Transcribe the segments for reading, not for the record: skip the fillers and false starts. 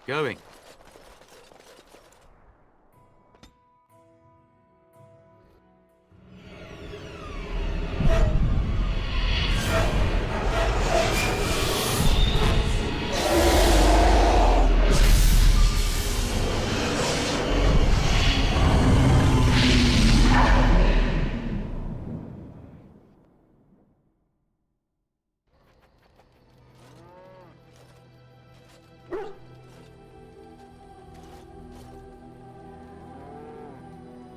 Going.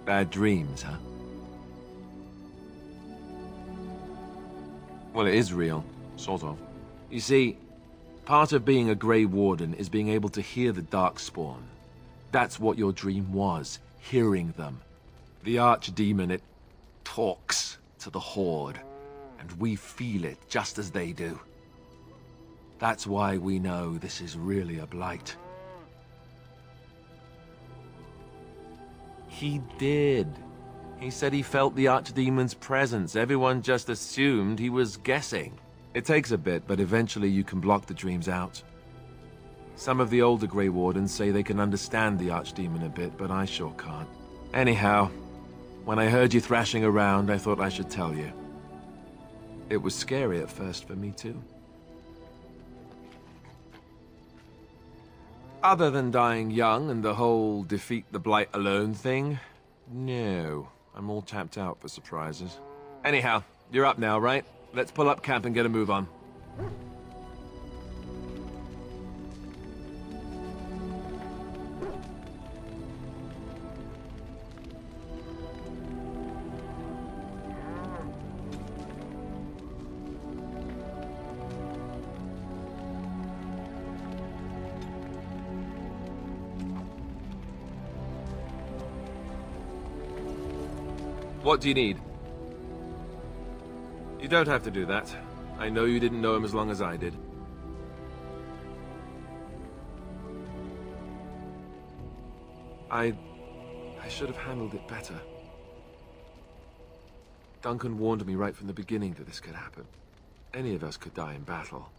Bad dreams, huh? Well, it is real, sort of. You see, part of being a Grey Warden is being able to hear the Darkspawn. That's what your dream was, hearing them. The Archdemon, it talks to the Horde, and we feel it just as they do. That's why we know this is really a blight. He did. He said he felt the Archdemon's presence. Everyone just assumed he was guessing. It takes a bit, but eventually you can block the dreams out. Some of the older Grey Wardens say they can understand the Archdemon a bit, but I sure can't. Anyhow, when I heard you thrashing around, I thought I should tell you. It was scary at first for me too. Other than dying young and the whole defeat the Blight alone thing, no. I'm all tapped out for surprises. Anyhow, you're up now, right? Let's pull up camp and get a move on. What do you need? You don't have to do that. I know you didn't know him as long as I did. I should have handled it better. Duncan warned me right from the beginning that this could happen. Any of us could die in battle.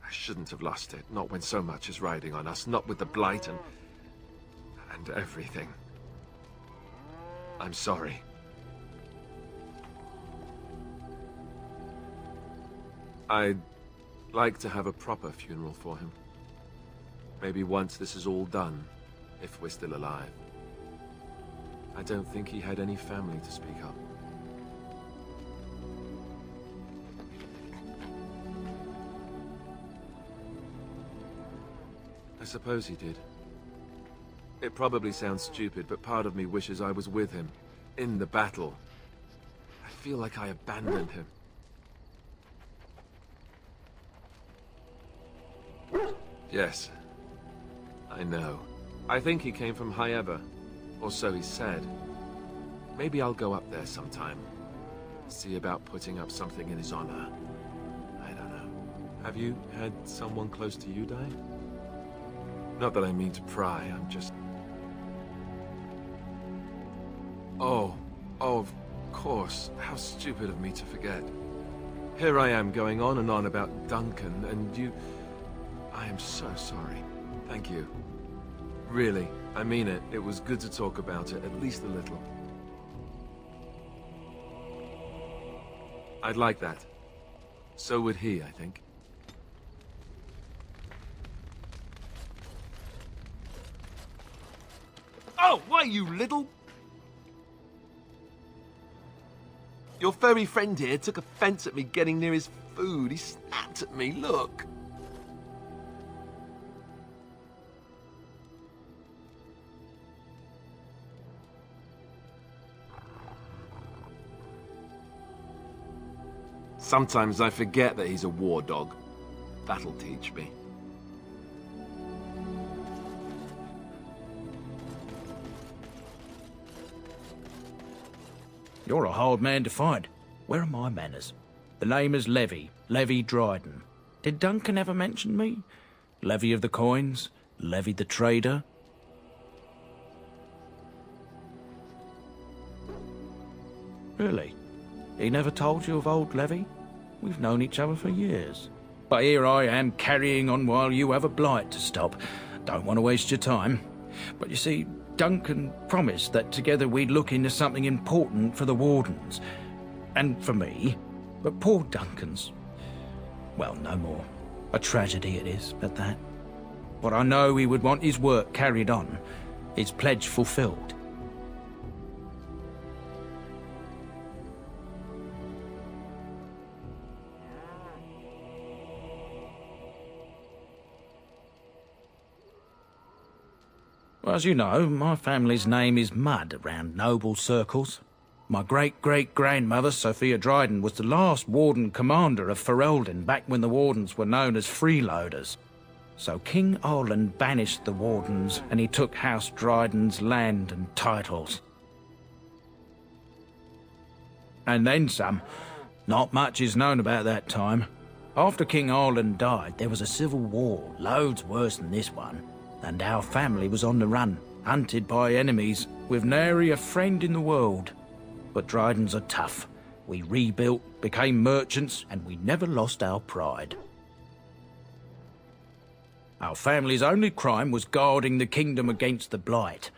I shouldn't have lost it, not when so much is riding on us, not with the Blight and everything. I'm sorry. I'd like to have a proper funeral for him. Maybe once this is all done, if we're still alive. I don't think he had any family to speak of. I suppose he did. It probably sounds stupid, but part of me wishes I was with him, in the battle. I feel like I abandoned him. Yes, I know. I think he came from High Ever, or so he said. Maybe I'll go up there sometime. See about putting up something in his honor. I don't know. Have you had someone close to you die? Not that I mean to pry, I'm just... Oh, of course. How stupid of me to forget. Here I am going on and on about Duncan, and you... I am so sorry. Thank you. Really, I mean it. It was good to talk about it, at least a little. I'd like that. So would he, I think. Oh, why, you little... Your furry friend here took offense at me getting near his food. He snapped at me, look. Sometimes I forget that he's a war dog. That'll teach me. You're a hard man to find. Where are my manners? The name is Levy Dryden. Did Duncan ever mention me? Levy of the coins? Levy the trader? Really? He never told you of old Levy? We've known each other for years. But here I am carrying on while you have a blight to stop. Don't want to waste your time. But you see, Duncan promised that together we'd look into something important for the Wardens. And for me. But poor Duncan's... well, no more. A tragedy it is, at that. But I know he would want his work carried on. His pledge fulfilled. Well, as you know, my family's name is mud around noble circles. My great-great-grandmother, Sophia Dryden, was the last Warden commander of Ferelden back when the Wardens were known as freeloaders. So King Arland banished the Wardens and he took House Dryden's land and titles. And then some. Not much is known about that time. After King Arland died, there was a civil war, loads worse than this one. And our family was on the run, hunted by enemies, with nary a friend in the world. But Drydens are tough. We rebuilt, became merchants, and we never lost our pride. Our family's only crime was guarding the kingdom against the Blight.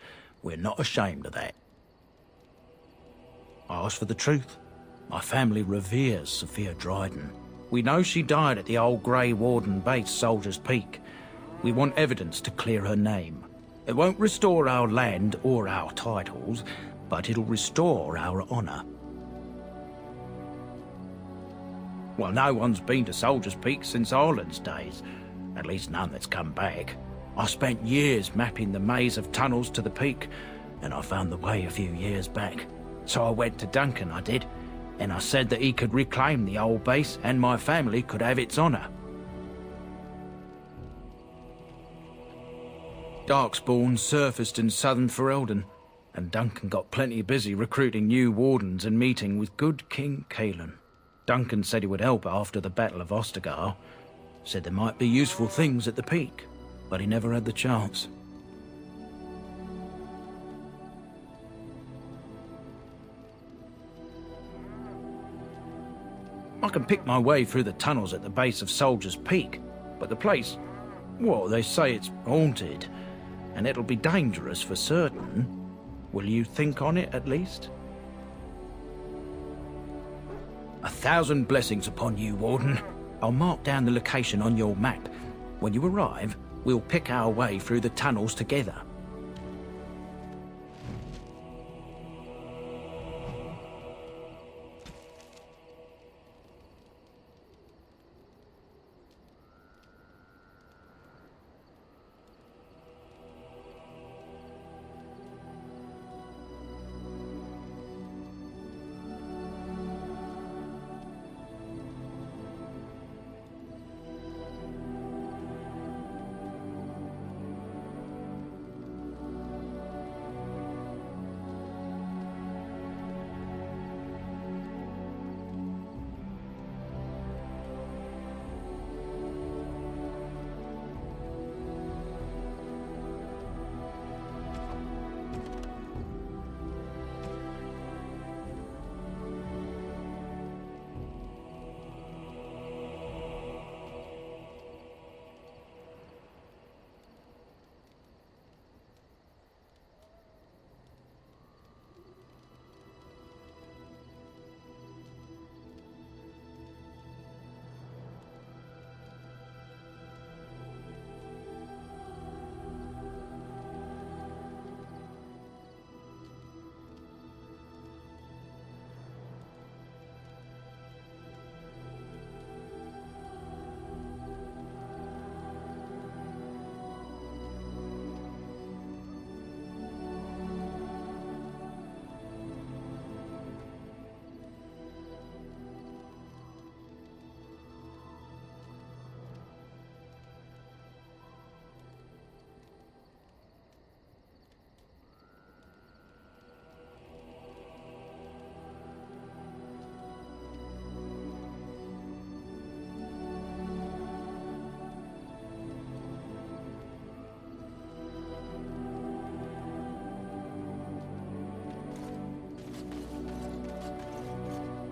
We're not ashamed of that. I ask for the truth. My family reveres Sophia Dryden. We know she died at the old Grey Warden base, Soldier's Peak. We want evidence to clear her name. It won't restore our land or our titles, but it'll restore our honour. Well, no one's been to Soldier's Peak since Arland's days. At least none that's come back. I spent years mapping the maze of tunnels to the peak, and I found the way a few years back. So I went to Duncan, I did, and I said that he could reclaim the old base and my family could have its honour. Darkspawn surfaced in southern Ferelden, and Duncan got plenty busy recruiting new Wardens and meeting with good King Caelan. Duncan said he would help after the Battle of Ostergar. Said there might be useful things at the peak, but he never had the chance. I can pick my way through the tunnels at the base of Soldier's Peak, but the place, well, they say it's haunted, and it'll be dangerous for certain. Will you think on it, at least? 1,000 blessings upon you, Warden. I'll mark down the location on your map. When you arrive, we'll pick our way through the tunnels together.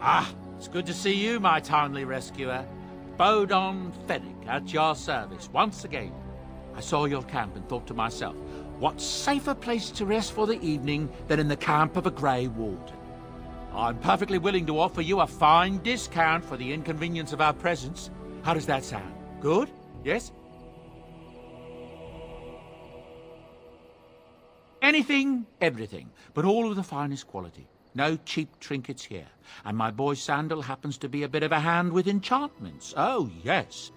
Ah, it's good to see you, my timely rescuer. Bodon Fennick at your service once again. I saw your camp and thought to myself, what safer place to rest for the evening than in the camp of a Grey Warden? I'm perfectly willing to offer you a fine discount for the inconvenience of our presence. How does that sound? Good? Yes? Anything, everything, but all of the finest quality. No cheap trinkets here. And my boy Sandal happens to be a bit of a hand with enchantments. Oh, yes.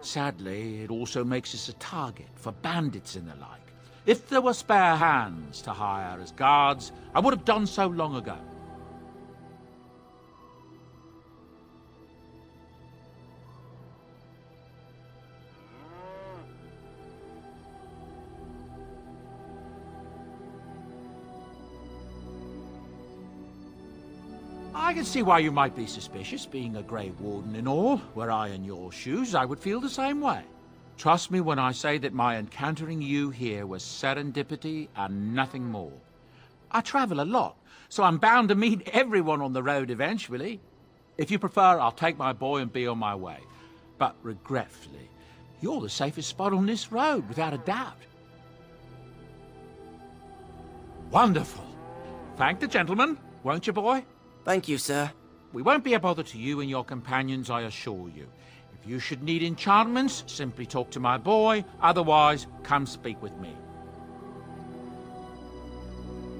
Sadly, it also makes us a target for bandits and the like. If there were spare hands to hire as guards, I would have done so long ago. I can see why you might be suspicious, being a Grey Warden and all. Were I in your shoes, I would feel the same way. Trust me when I say that my encountering you here was serendipity and nothing more. I travel a lot, so I'm bound to meet everyone on the road eventually. If you prefer, I'll take my boy and be on my way. But regretfully, you're the safest spot on this road, without a doubt. Wonderful. Thank the gentleman, won't you, boy? Thank you, sir. We won't be a bother to you and your companions, I assure you. If you should need enchantments, simply talk to my boy. Otherwise, come speak with me.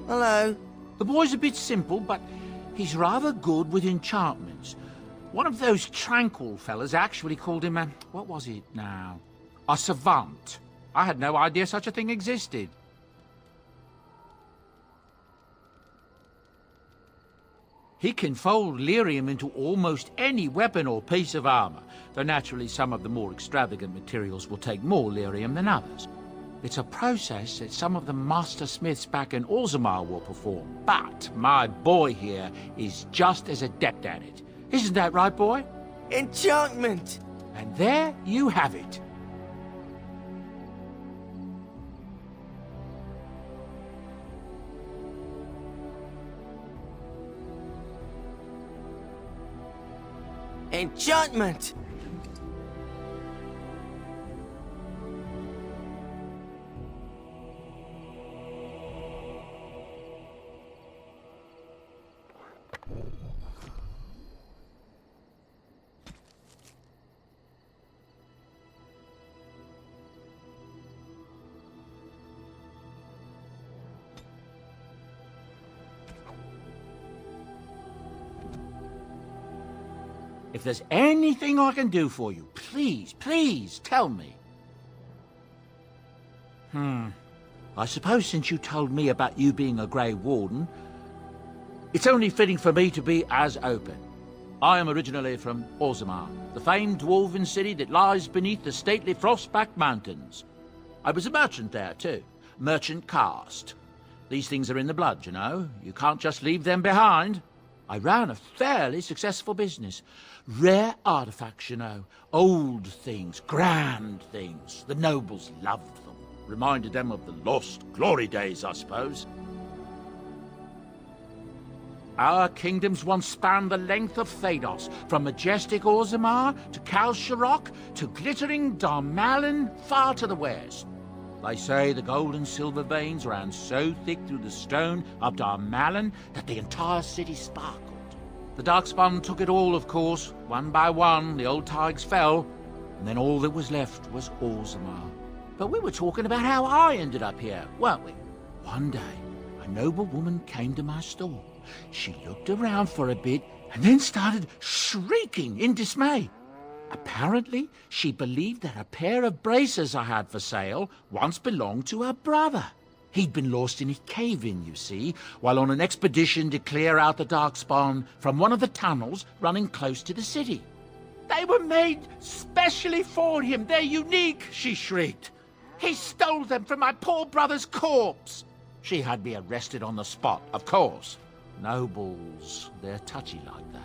Hello. The boy's a bit simple, but he's rather good with enchantments. One of those tranquil fellas actually called him a... what was it now? A savant. I had no idea such a thing existed. He can fold lyrium into almost any weapon or piece of armor, though naturally some of the more extravagant materials will take more lyrium than others. It's a process that some of the master smiths back in Orzammar will perform, but my boy here is just as adept at it. Isn't that right, boy? Enchantment! And there you have it. Enchantment! If there's anything I can do for you, please, please tell me. I suppose since you told me about you being a Grey Warden, it's only fitting for me to be as open. I am originally from Orzammar, the famed dwarven city that lies beneath the stately Frostback Mountains. I was a merchant there, too. Merchant caste. These things are in the blood, you know. You can't just leave them behind. I ran a fairly successful business. Rare artifacts, you know. Old things, grand things. The nobles loved them. Reminded them of the lost glory days, I suppose. Our kingdoms once spanned the length of Thados, from majestic Orzammar to Kalsharok to glittering Darmalin far to the west. They say the gold and silver veins ran so thick through the stone of Darmalin that the entire city sparkled. The Darkspawn took it all, of course. One by one, the old Tigers fell, and then all that was left was Orzammar. But we were talking about how I ended up here, weren't we? One day, a noble woman came to my store. She looked around for a bit and then started shrieking in dismay. Apparently, she believed that a pair of braces I had for sale once belonged to her brother. He'd been lost in a cave-in, you see, while on an expedition to clear out the Darkspawn from one of the tunnels running close to the city. They were made specially for him. They're unique, she shrieked. He stole them from my poor brother's corpse. She had me arrested on the spot, of course. Nobles, they're touchy like that.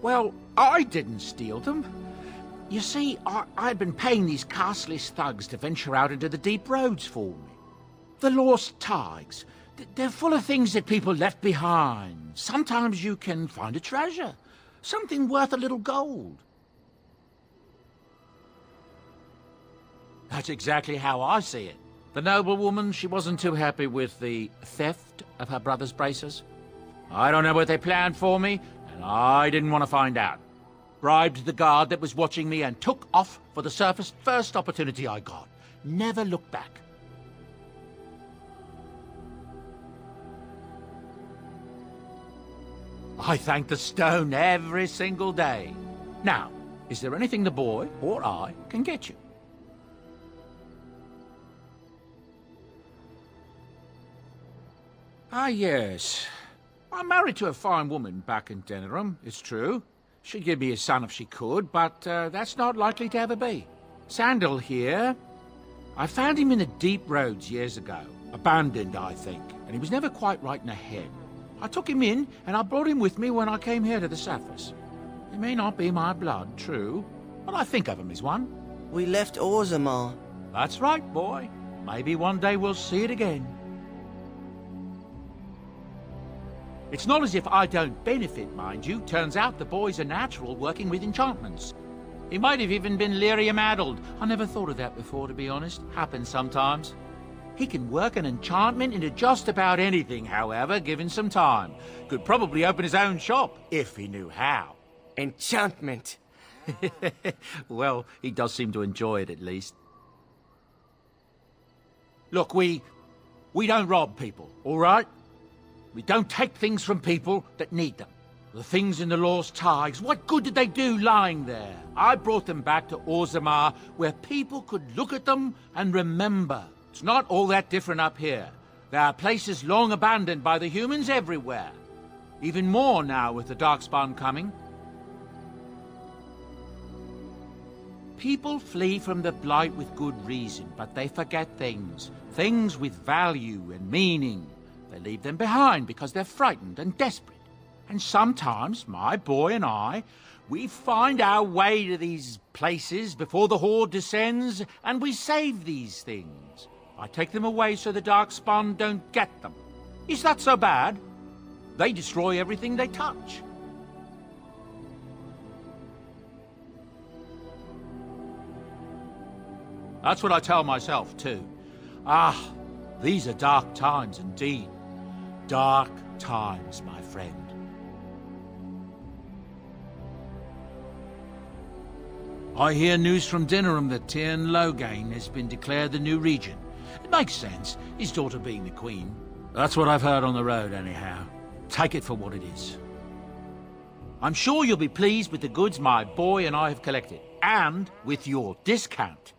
Well, I didn't steal them. You see, I'd been paying these castless thugs to venture out into the deep roads for me. The lost tigers, they're full of things that people left behind. Sometimes you can find a treasure, something worth a little gold. That's exactly how I see it. The noblewoman, she wasn't too happy with the theft of her brother's braces. I don't know what they planned for me, and I didn't want to find out. Bribed the guard that was watching me and took off for the surface first opportunity I got. Never looked back. I thank the stone every single day. Now, is there anything the boy or I can get you? Ah, yes. I'm married to a fine woman back in Denerim, it's true. She'd give me a son if she could, but that's not likely to ever be. Sandal here. I found him in the deep roads years ago. Abandoned, I think, and he was never quite right in the head. I took him in, and I brought him with me when I came here to the surface. He may not be my blood, true, but I think of him as one. We left Orzammar. That's right, boy. Maybe one day we'll see it again. It's not as if I don't benefit, mind you. Turns out the boy's a natural working with enchantments. He might have even been lyrium-addled. I never thought of that before, to be honest. Happens sometimes. He can work an enchantment into just about anything, however, given some time. Could probably open his own shop, if he knew how. Enchantment. Well, he does seem to enjoy it, at least. Look, we don't rob people, all right? We don't take things from people that need them. The things in the lost tides, what good did they do lying there? I brought them back to Orzammar, where people could look at them and remember. It's not all that different up here. There are places long abandoned by the humans everywhere. Even more now with the Darkspawn coming. People flee from the Blight with good reason, but they forget things. Things with value and meaning. They leave them behind because they're frightened and desperate. And sometimes, my boy and I, we find our way to these places before the Horde descends, and we save these things. I take them away so the Darkspawn don't get them. Is that so bad? They destroy everything they touch. That's what I tell myself, too. Ah, these are dark times indeed. Dark times, my friend. I hear news from Denerim that Tyrn Loghain has been declared the new regent. It makes sense, his daughter being the queen. That's what I've heard on the road, anyhow. Take it for what it is. I'm sure you'll be pleased with the goods my boy and I have collected, and with your discount.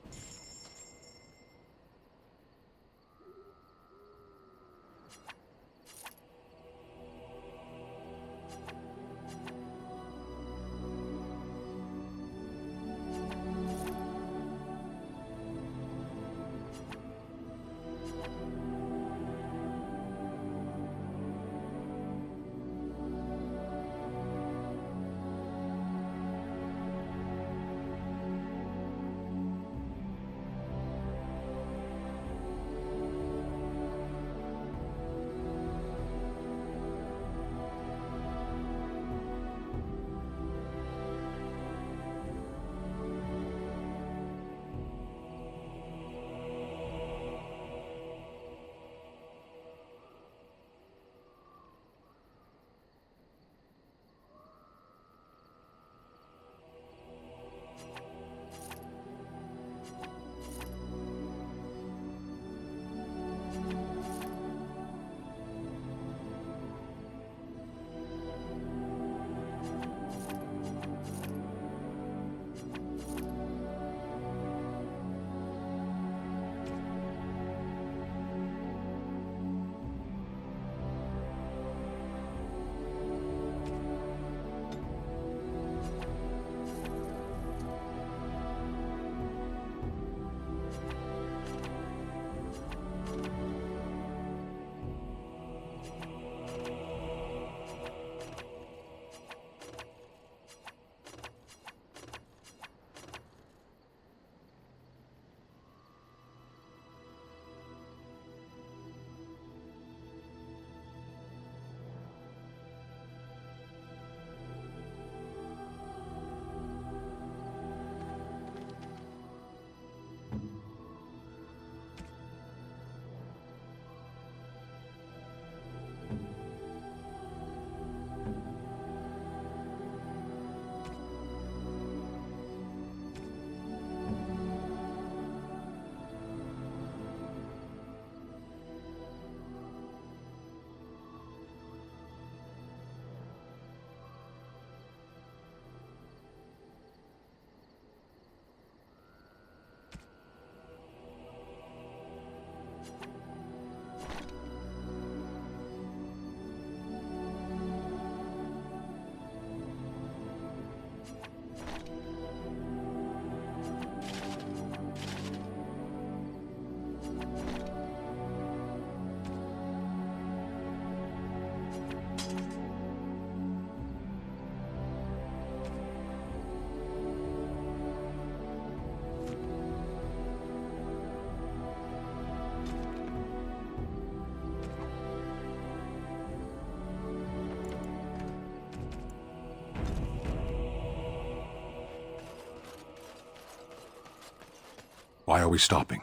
Why are we stopping?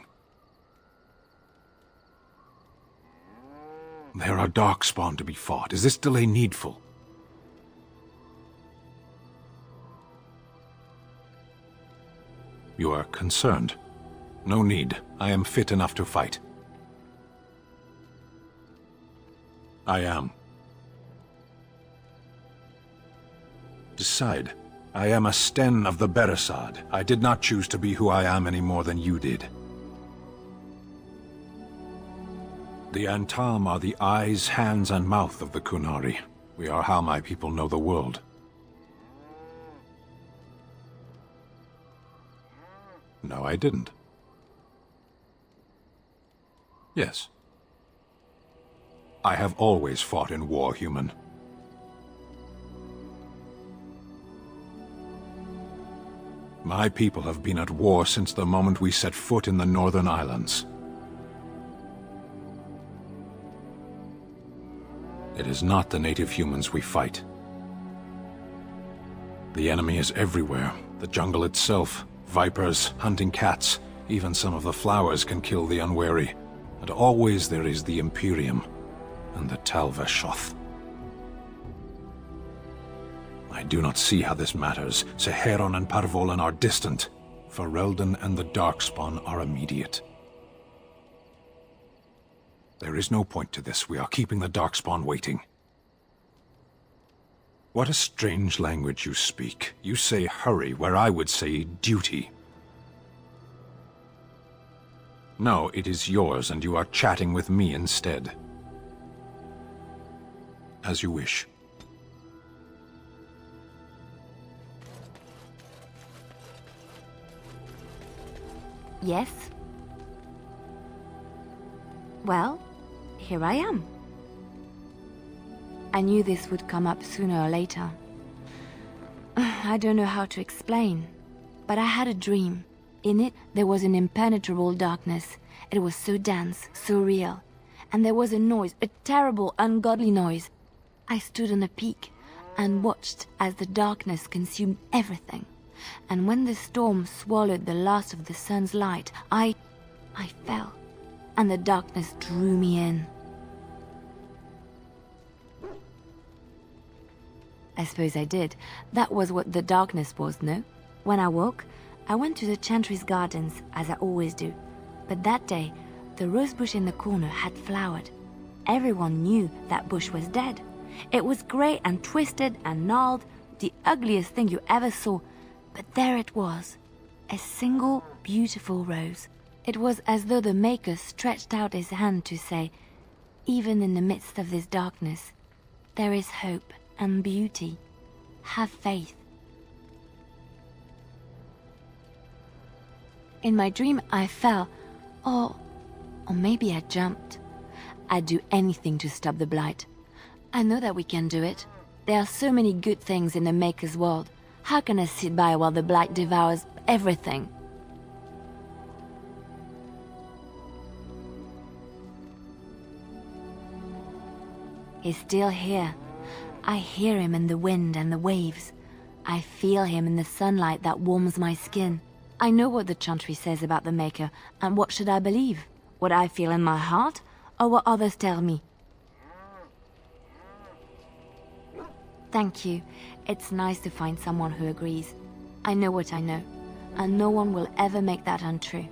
There are darkspawn to be fought. Is this delay needful? You are concerned. No need. I am fit enough to fight. I am. Decide. I am a Sten of the Beresad. I did not choose to be who I am any more than you did. The Antam are the eyes, hands, and mouth of the Kunari. We are how my people know the world. No, I didn't. Yes. I have always fought in war, human. My people have been at war since the moment we set foot in the Northern Islands. It is not the native humans we fight. The enemy is everywhere. The jungle itself, vipers, hunting cats, even some of the flowers can kill the unwary. And always there is the Imperium and the Talvashoth. I do not see how this matters. Herein and Parvolan are distant. Ferelden and the Darkspawn are immediate. There is no point to this. We are keeping the Darkspawn waiting. What a strange language you speak. You say hurry, where I would say duty. No, it is yours, and you are chatting with me instead. As you wish. Yes? Well, here I am. I knew this would come up sooner or later. I don't know how to explain, but I had a dream. In it, there was an impenetrable darkness. It was so dense, so real. And there was a noise, a terrible, ungodly noise. I stood on a peak and watched as the darkness consumed everything. And when the storm swallowed the last of the sun's light, I fell, and the darkness drew me in. I suppose I did. That was what the darkness was, no? When I woke, I went to the Chantry's gardens, as I always do. But that day, the rosebush in the corner had flowered. Everyone knew that bush was dead. It was grey and twisted and gnarled, the ugliest thing you ever saw. But there it was, a single beautiful rose. It was as though the Maker stretched out his hand to say, even in the midst of this darkness, there is hope and beauty. Have faith. In my dream, I fell, or maybe I jumped. I'd do anything to stop the Blight. I know that we can do it. There are so many good things in the Maker's world. How can I sit by while the Blight devours everything? He's still here. I hear him in the wind and the waves. I feel him in the sunlight that warms my skin. I know what the Chantry says about the Maker, and what should I believe? What I feel in my heart, or what others tell me? Thank you. It's nice to find someone who agrees. I know what I know, and no one will ever make that untrue.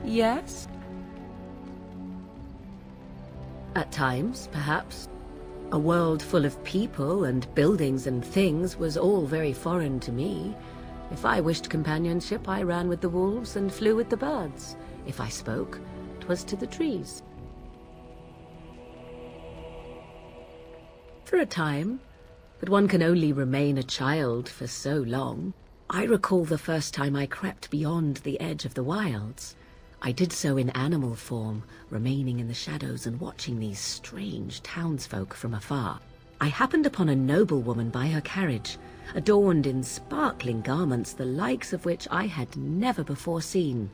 Yes? At times, perhaps. A world full of people and buildings and things was all very foreign to me. If I wished companionship, I ran with the wolves and flew with the birds. If I spoke, 'twas to the trees. For a time, but one can only remain a child for so long. I recall the first time I crept beyond the edge of the wilds. I did so in animal form, remaining in the shadows and watching these strange townsfolk from afar. I happened upon a noblewoman by her carriage, adorned in sparkling garments, the likes of which I had never before seen.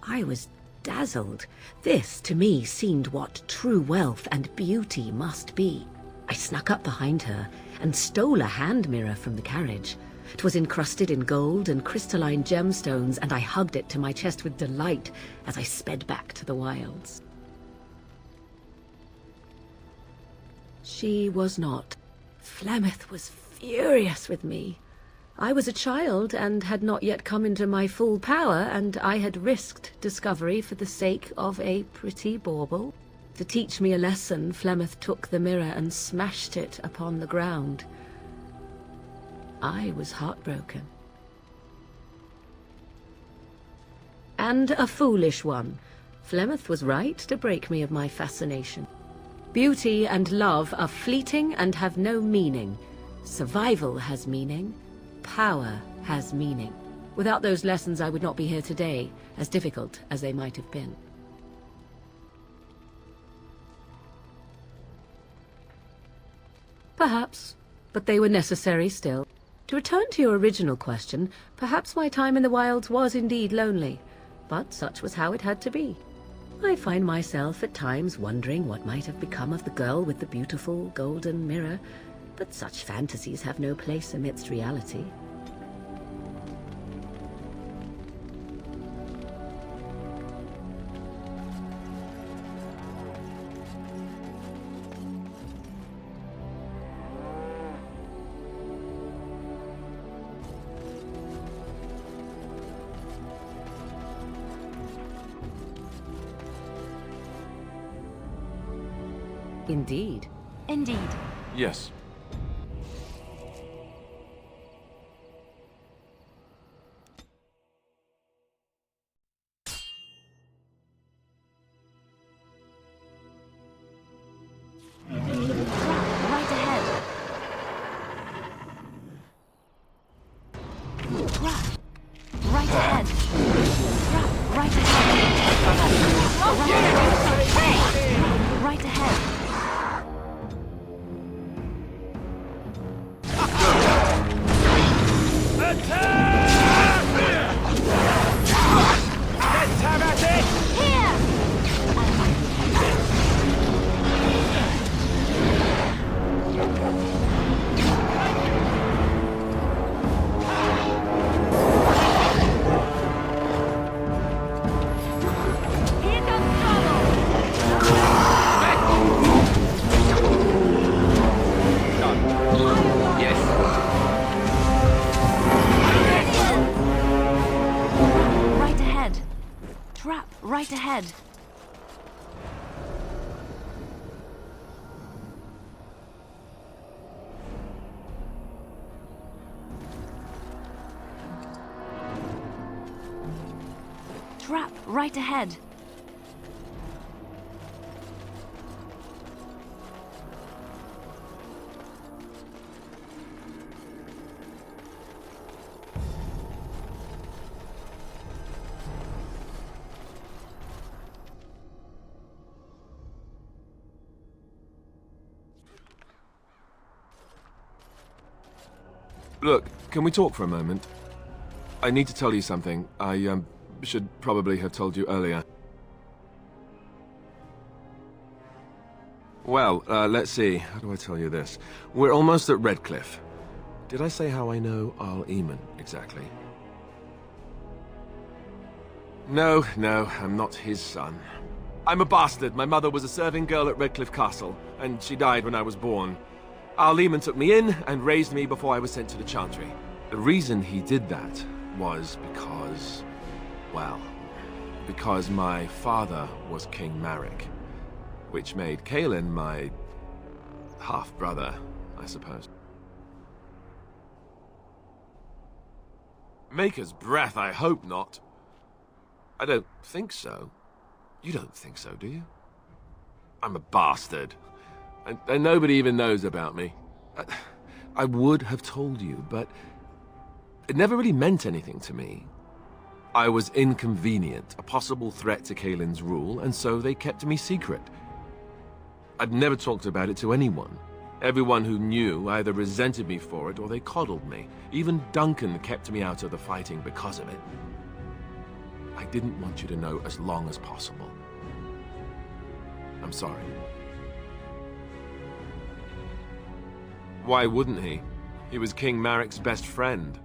I was dazzled. This, to me, seemed what true wealth and beauty must be. I snuck up behind her and stole a hand mirror from the carriage. 'Twas encrusted in gold and crystalline gemstones, and I hugged it to my chest with delight as I sped back to the wilds. She was not. Flemeth was furious with me. I was a child and had not yet come into my full power, and I had risked discovery for the sake of a pretty bauble. To teach me a lesson, Flemeth took the mirror and smashed it upon the ground. I was heartbroken. And a foolish one. Flemeth was right to break me of my fascination. Beauty and love are fleeting and have no meaning. Survival has meaning. Power has meaning. Without those lessons, I would not be here today, as difficult as they might have been. Perhaps, but they were necessary still. To return to your original question, perhaps my time in the wilds was indeed lonely, but such was how it had to be. I find myself at times wondering what might have become of the girl with the beautiful golden mirror, but such fantasies have no place amidst reality. Indeed. Indeed. Yes. Right ahead. Right ahead. Right ahead. Right ahead. Right ahead. Trap right ahead. Look, can we talk for a moment? I need to tell you something. I, should probably have told you earlier. Well, let's see. How do I tell you this? We're almost at Redcliffe. Did I say how I know Arl Eamon, exactly? No, I'm not his son. I'm a bastard. My mother was a serving girl at Redcliffe Castle, and she died when I was born. Arl Eamon took me in and raised me before I was sent to the Chantry. The reason he did that was because, well, because my father was King Marek, which made Caelan my half-brother, I suppose. Maker's breath, I hope not. I don't think so. You don't think so, do you? I'm a bastard. And nobody even knows about me. I would have told you, but it never really meant anything to me. I was inconvenient, a possible threat to Caelan's rule, and so they kept me secret. I'd never talked about it to anyone. Everyone who knew either resented me for it or they coddled me. Even Duncan kept me out of the fighting because of it. I didn't want you to know as long as possible. I'm sorry. Why wouldn't he? He was King Marek's best friend.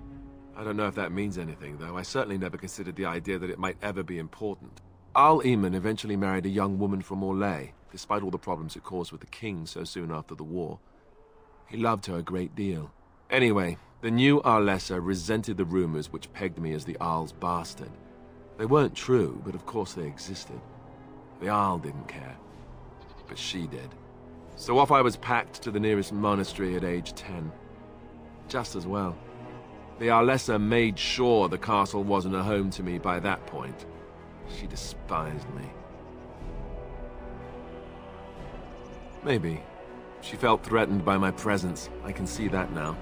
I don't know if that means anything, though. I certainly never considered the idea that it might ever be important. Arl Eamon eventually married a young woman from Orlais, despite all the problems it caused with the king so soon after the war. He loved her a great deal. Anyway, the new Arlessa resented the rumors which pegged me as the Arl's bastard. They weren't true, but of course they existed. The Arl didn't care, but she did. So off I was packed to the nearest monastery at age 10. Just as well. The Arlessa made sure the castle wasn't a home to me by that point. She despised me. Maybe. She felt threatened by my presence. I can see that now.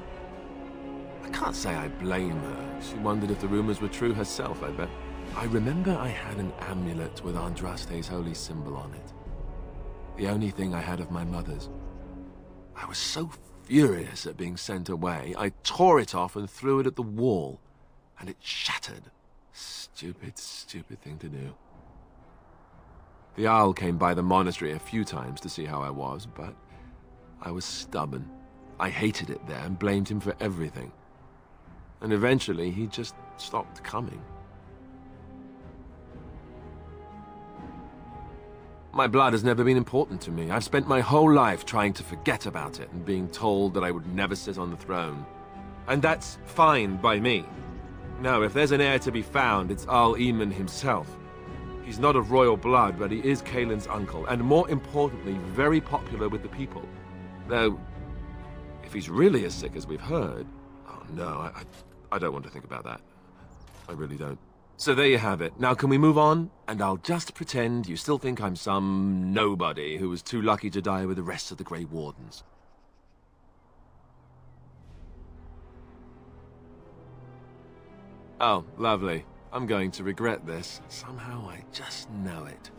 I can't say I blame her. She wondered if the rumors were true herself, I bet. I remember I had an amulet with Andraste's holy symbol on it. The only thing I had of my mother's. I was so furious at being sent away, I tore it off and threw it at the wall, and it shattered. Stupid, stupid thing to do. The Owl came by the monastery a few times to see how I was, but I was stubborn. I hated it there and blamed him for everything. And eventually, he just stopped coming. My blood has never been important to me. I've spent my whole life trying to forget about it and being told that I would never sit on the throne. And that's fine by me. No, if there's an heir to be found, it's Arl Eamon himself. He's not of royal blood, but he is Kaelin's uncle, and more importantly, very popular with the people. Though, if he's really as sick as we've heard... Oh no, I don't want to think about that. I really don't. So there you have it. Now can we move on? And I'll just pretend you still think I'm some nobody who was too lucky to die with the rest of the Grey Wardens. Oh, lovely. I'm going to regret this. Somehow I just know it.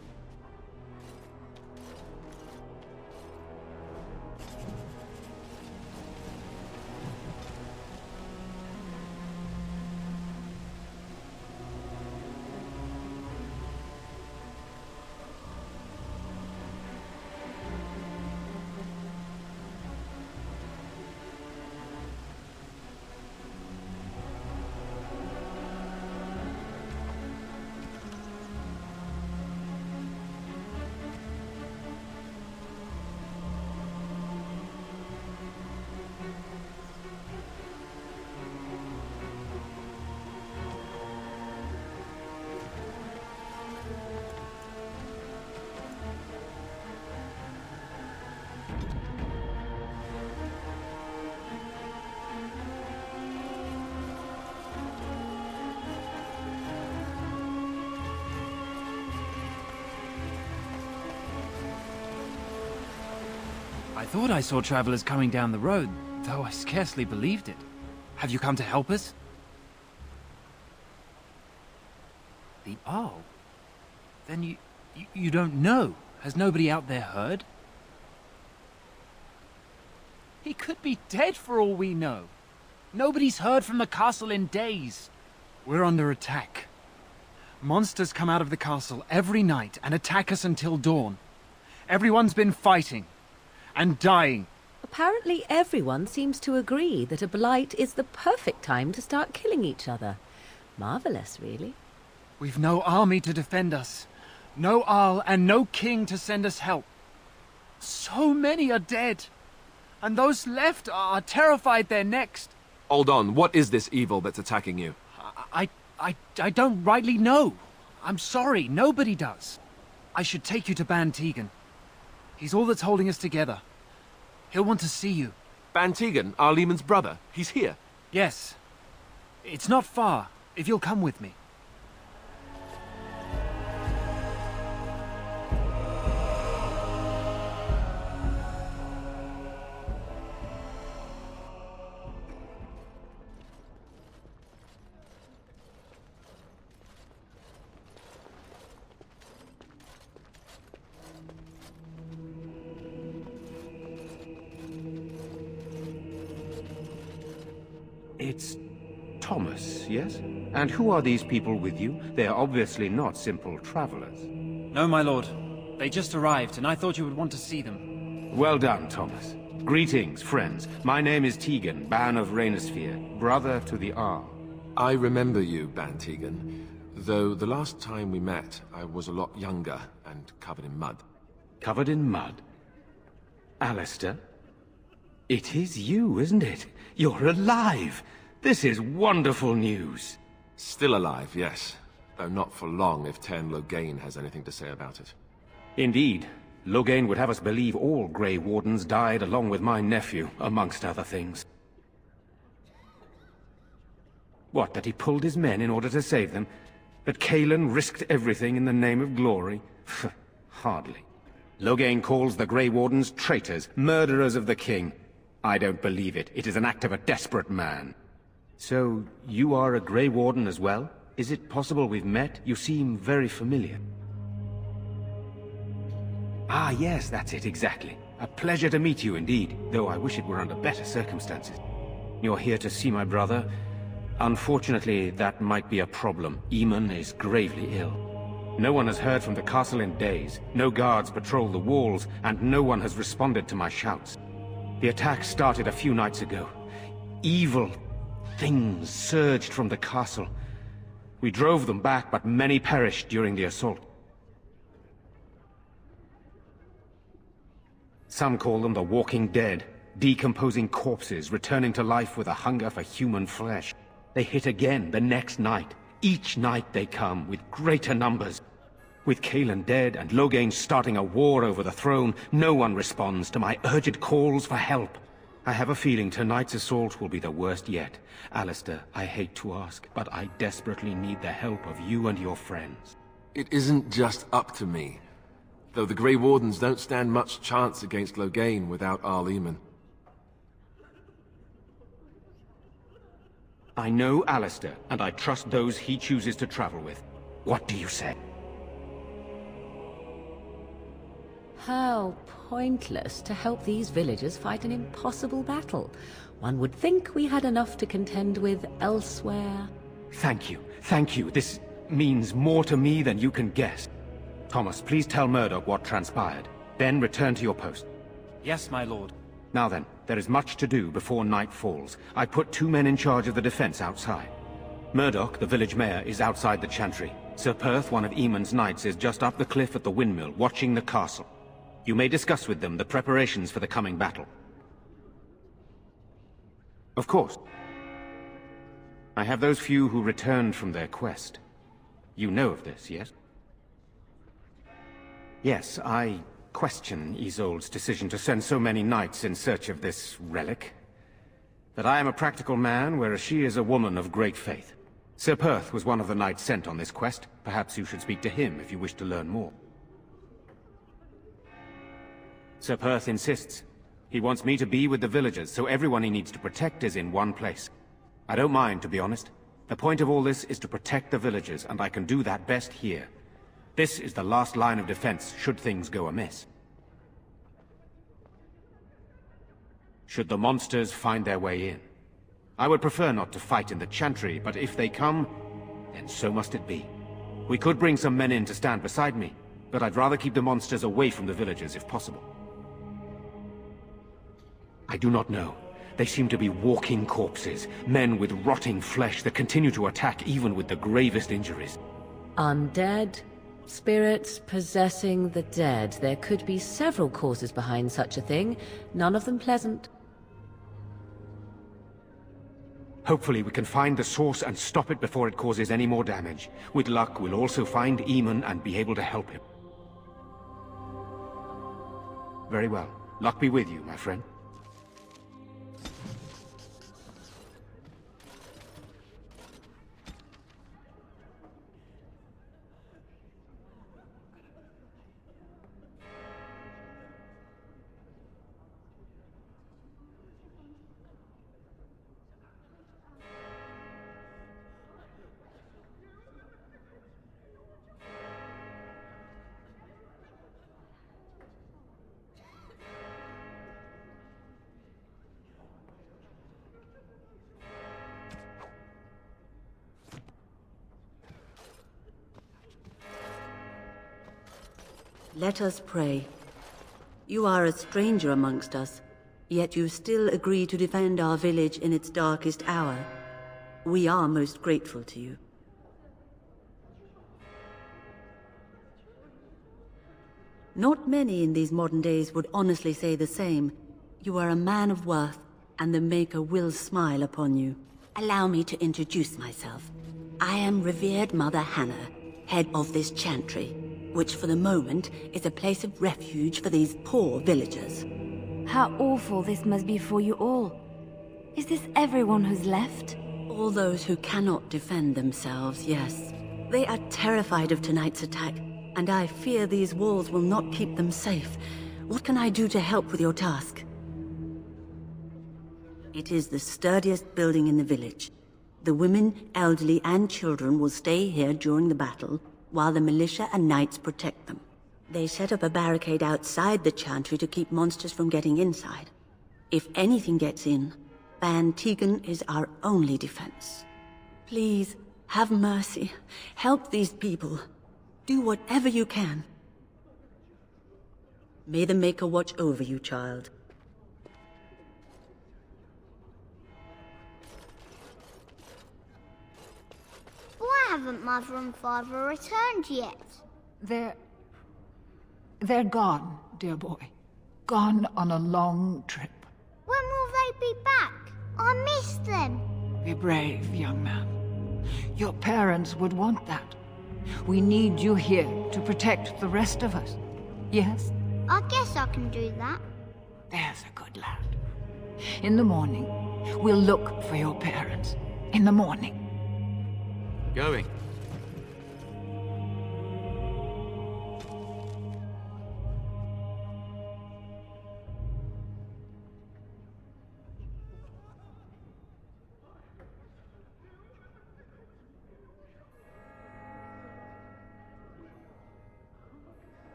I thought I saw travelers coming down the road, though I scarcely believed it. Have you come to help us? The Arl? Then you don't know? Has nobody out there heard? He could be dead for all we know. Nobody's heard from the castle in days. We're under attack. Monsters come out of the castle every night and attack us until dawn. Everyone's been fighting. And dying. Apparently everyone seems to agree that a blight is the perfect time to start killing each other. Marvelous, really. We've no army to defend us. No Arl and no king to send us help. So many are dead. And those left are terrified they're next. Hold on, what is this evil that's attacking you? I don't rightly know. I'm sorry, nobody does. I should take you to Ban Tegan. He's all that's holding us together. He'll want to see you. Ban Tegan, Arl Eamon's brother. He's here. Yes. It's not far, if you'll come with me. It's Thomas, yes? And who are these people with you? They are obviously not simple travelers. No, my lord. They just arrived, and I thought you would want to see them. Well done, Thomas. Greetings, friends. My name is Tegan, Ban of Rainersphere, brother to the Arl. I remember you, Ban Tegan, though the last time we met, I was a lot younger and covered in mud. Covered in mud? Alistair? It is you, isn't it? You're alive! This is wonderful news! Still alive, yes. Though not for long if Tern Loghain has anything to say about it. Indeed. Loghain would have us believe all Grey Wardens died along with my nephew, amongst other things. What, that he pulled his men in order to save them? That Cailan risked everything in the name of glory? Hardly. Loghain calls the Grey Wardens traitors, murderers of the king. I don't believe it. It is an act of a desperate man. So, you are a Grey Warden as well? Is it possible we've met? You seem very familiar. Ah, yes, that's it, exactly. A pleasure to meet you indeed, though I wish it were under better circumstances. You're here to see my brother. Unfortunately, that might be a problem. Eamon is gravely ill. No one has heard from the castle in days. No guards patrol the walls, and no one has responded to my shouts. The attack started a few nights ago. Evil things surged from the castle. We drove them back, but many perished during the assault. Some call them the Walking Dead, decomposing corpses returning to life with a hunger for human flesh. They hit again the next night. Each night they come, with greater numbers. With Cailan dead and Loghain starting a war over the throne, no one responds to my urgent calls for help. I have a feeling tonight's assault will be the worst yet. Alistair, I hate to ask, but I desperately need the help of you and your friends. It isn't just up to me. Though the Grey Wardens don't stand much chance against Loghain without Arl Eamon. I know Alistair, and I trust those he chooses to travel with. What do you say? How pointless to help these villagers fight an impossible battle. One would think we had enough to contend with elsewhere. Thank you. Thank you. This means more to me than you can guess. Thomas, please tell Murdoch what transpired. Then return to your post. Yes, my lord. Now then, there is much to do before night falls. I put 2 men in charge of the defense outside. Murdoch, the village mayor, is outside the chantry. Sir Perth, one of Eamon's knights, is just up the cliff at the windmill, watching the castle. You may discuss with them the preparations for the coming battle. Of course. I have those few who returned from their quest. You know of this, yes? Yes, I question Isolde's decision to send so many knights in search of this relic. But I am a practical man, whereas she is a woman of great faith. Sir Perth was one of the knights sent on this quest. Perhaps you should speak to him if you wish to learn more. Sir Perth insists. He wants me to be with the villagers, so everyone he needs to protect is in one place. I don't mind, to be honest. The point of all this is to protect the villagers, and I can do that best here. This is the last line of defense, should things go amiss. Should the monsters find their way in. I would prefer not to fight in the chantry, but if they come, then so must it be. We could bring some men in to stand beside me, but I'd rather keep the monsters away from the villagers if possible. I do not know. They seem to be walking corpses, men with rotting flesh that continue to attack even with the gravest injuries. Undead? Spirits possessing the dead. There could be several causes behind such a thing, none of them pleasant. Hopefully we can find the source and stop it before it causes any more damage. With luck, we'll also find Eamon and be able to help him. Very well. Luck be with you, my friend. Let us pray. You are a stranger amongst us, yet you still agree to defend our village in its darkest hour. We are most grateful to you. Not many in these modern days would honestly say the same. You are a man of worth, and the Maker will smile upon you. Allow me to introduce myself. I am revered Mother Hannah, head of this chantry, which for the moment is a place of refuge for these poor villagers. How awful this must be for you all. Is this everyone who's left? All those who cannot defend themselves, yes. They are terrified of tonight's attack, and I fear these walls will not keep them safe. What can I do to help with your task? It is the sturdiest building in the village. The women, elderly, and children will stay here during the battle, while the militia and knights protect them. They set up a barricade outside the chantry to keep monsters from getting inside. If anything gets in, Van Tegan is our only defense. Please, have mercy. Help these people. Do whatever you can. May the Maker watch over you, child. Why haven't Mother and Father returned yet? They're gone, dear boy. Gone on a long trip. When will they be back? I miss them. Be brave, young man. Your parents would want that. We need you here to protect the rest of us. Yes? I guess I can do that. There's a good lad. In the morning, we'll look for your parents. In the morning. Going.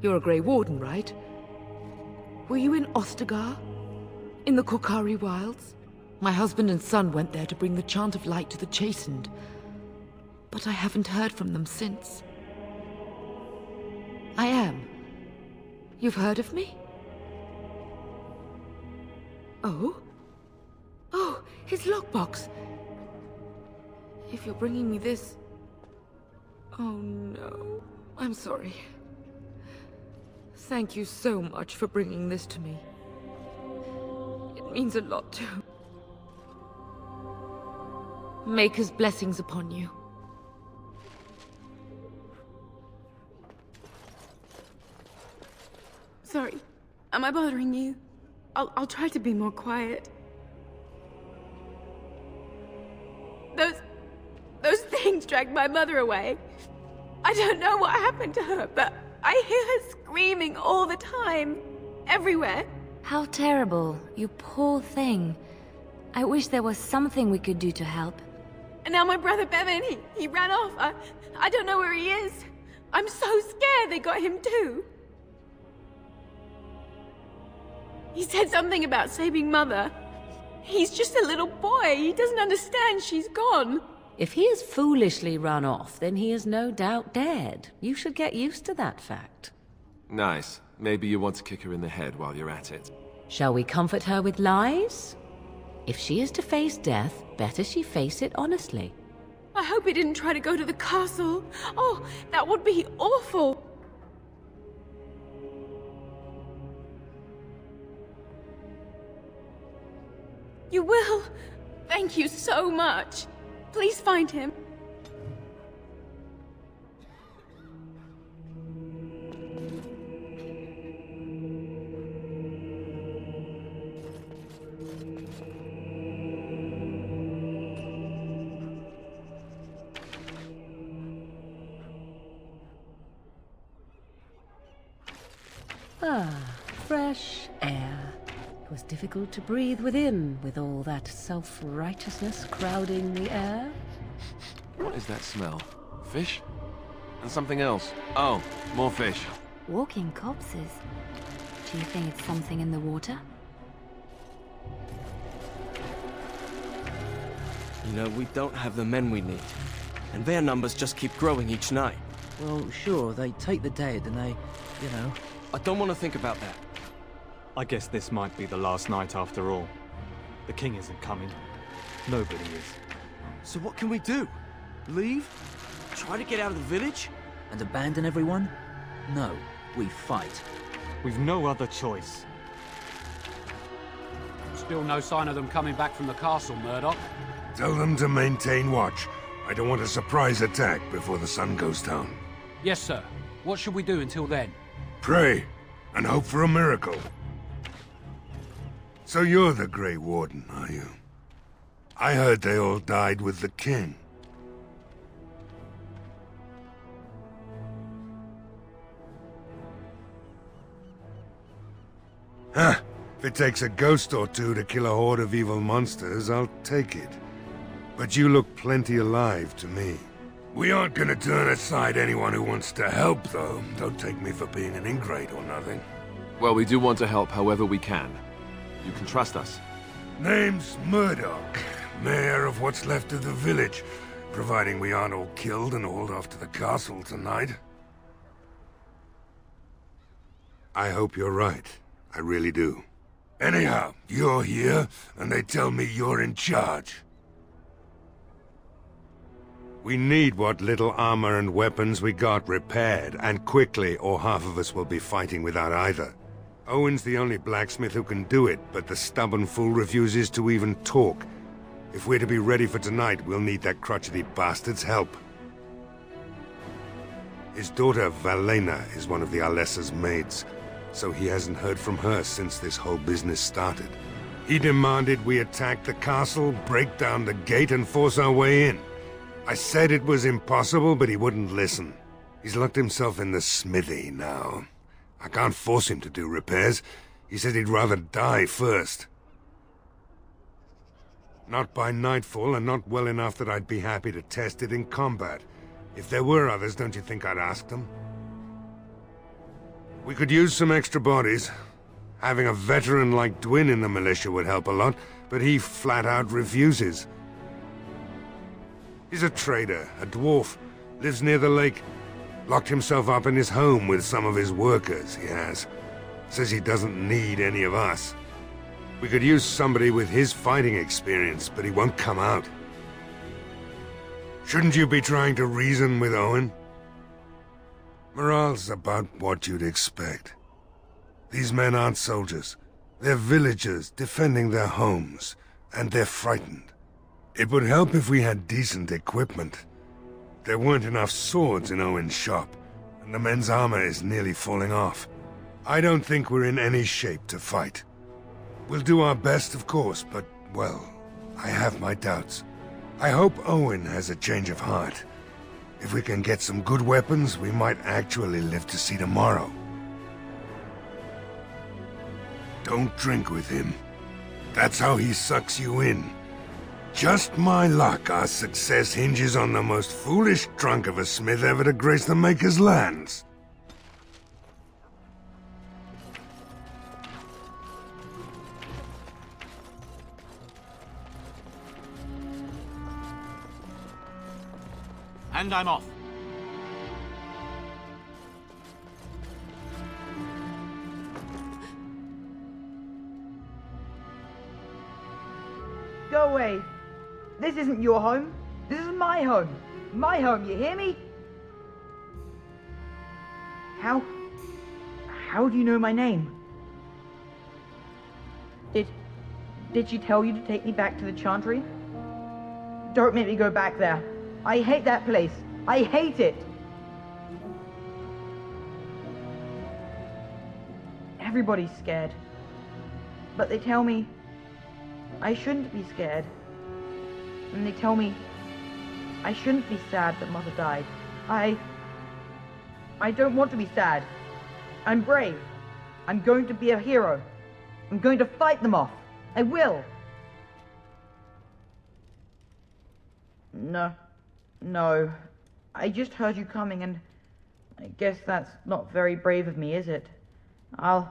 You're a Grey Warden, right? Were you in Ostagar? In the Korkari Wilds? My husband and son went there to bring the Chant of Light to the Chastened, but I haven't heard from them since. I am. You've heard of me? Oh? Oh, his lockbox! If you're bringing me this... Oh no. I'm sorry. Thank you so much for bringing this to me. It means a lot to... Maker's blessings upon you. Sorry. Am I bothering you? I'll try to be more quiet. Those things dragged my mother away. I don't know what happened to her, but I hear her screaming all the time. Everywhere. How terrible, you poor thing. I wish there was something we could do to help. And now my brother Bevan, he ran off. I don't know where he is. I'm so scared they got him too. He said something about saving Mother. He's just a little boy. He doesn't understand she's gone. If he has foolishly run off, then he is no doubt dead. You should get used to that fact. Nice. Maybe you want to kick her in the head while you're at it. Shall we comfort her with lies? If she is to face death, better she face it honestly. I hope he didn't try to go to the castle. Oh, that would be awful. You will? Thank you so much. Please find him. Ah, fresh air. It was difficult to breathe within, with all that self-righteousness crowding the air. What is that smell? Fish? And something else. Oh, more fish. Walking corpses. Do you think it's something in the water? You know, we don't have the men we need. And their numbers just keep growing each night. Well, sure, they take the dead and they, you know... I don't want to think about that. I guess this might be the last night after all. The king isn't coming. Nobody is. So what can we do? Leave? Try to get out of the village? And abandon everyone? No, we fight. We've no other choice. Still no sign of them coming back from the castle, Murdoch. Tell them to maintain watch. I don't want a surprise attack before the sun goes down. Yes, sir. What should we do until then? Pray, and hope for a miracle. So you're the Grey Warden, are you? I heard they all died with the king. Huh. If it takes a ghost or two to kill a horde of evil monsters, I'll take it. But you look plenty alive to me. We aren't gonna turn aside anyone who wants to help, though. Don't take me for being an ingrate or nothing. Well, we do want to help however we can. You can trust us. Name's Murdoch, mayor of what's left of the village, providing we aren't all killed and hauled off to the castle tonight. I hope you're right. I really do. Anyhow, you're here, and they tell me you're in charge. We need what little armor and weapons we got repaired, and quickly, or half of us will be fighting without either. Owen's the only blacksmith who can do it, but the stubborn fool refuses to even talk. If we're to be ready for tonight, we'll need that crotchety bastard's help. His daughter, Valena, is one of the Alessa's maids, so he hasn't heard from her since this whole business started. He demanded we attack the castle, break down the gate, and force our way in. I said it was impossible, but he wouldn't listen. He's locked himself in the smithy now. I can't force him to do repairs. He said he'd rather die first. Not by nightfall, and not well enough that I'd be happy to test it in combat. If there were others, don't you think I'd ask them? We could use some extra bodies. Having a veteran like Dwin in the militia would help a lot, but he flat out refuses. He's a trader, a dwarf, lives near the lake. Locked himself up in his home with some of his workers, he has. Says he doesn't need any of us. We could use somebody with his fighting experience, but he won't come out. Shouldn't you be trying to reason with Owen? Morale's about what you'd expect. These men aren't soldiers. They're villagers defending their homes, and they're frightened. It would help if we had decent equipment. There weren't enough swords in Owen's shop, and the men's armor is nearly falling off. I don't think we're in any shape to fight. We'll do our best, of course, but, well, I have my doubts. I hope Owen has a change of heart. If we can get some good weapons, we might actually live to see tomorrow. Don't drink with him. That's how he sucks you in. Just my luck, our success hinges on the most foolish drunk of a smith ever to grace the Maker's lands. And I'm off. Go away. This isn't your home. This is my home. My home, you hear me? How do you know my name? Did she tell you to take me back to the Chantry? Don't make me go back there. I hate that place. I hate it. Everybody's scared. But they tell me I shouldn't be scared. And they tell me I shouldn't be sad that Mother died. I don't want to be sad. I'm brave. I'm going to be a hero. I'm going to fight them off. I will. No. I just heard you coming, and I guess that's not very brave of me, is it? I'll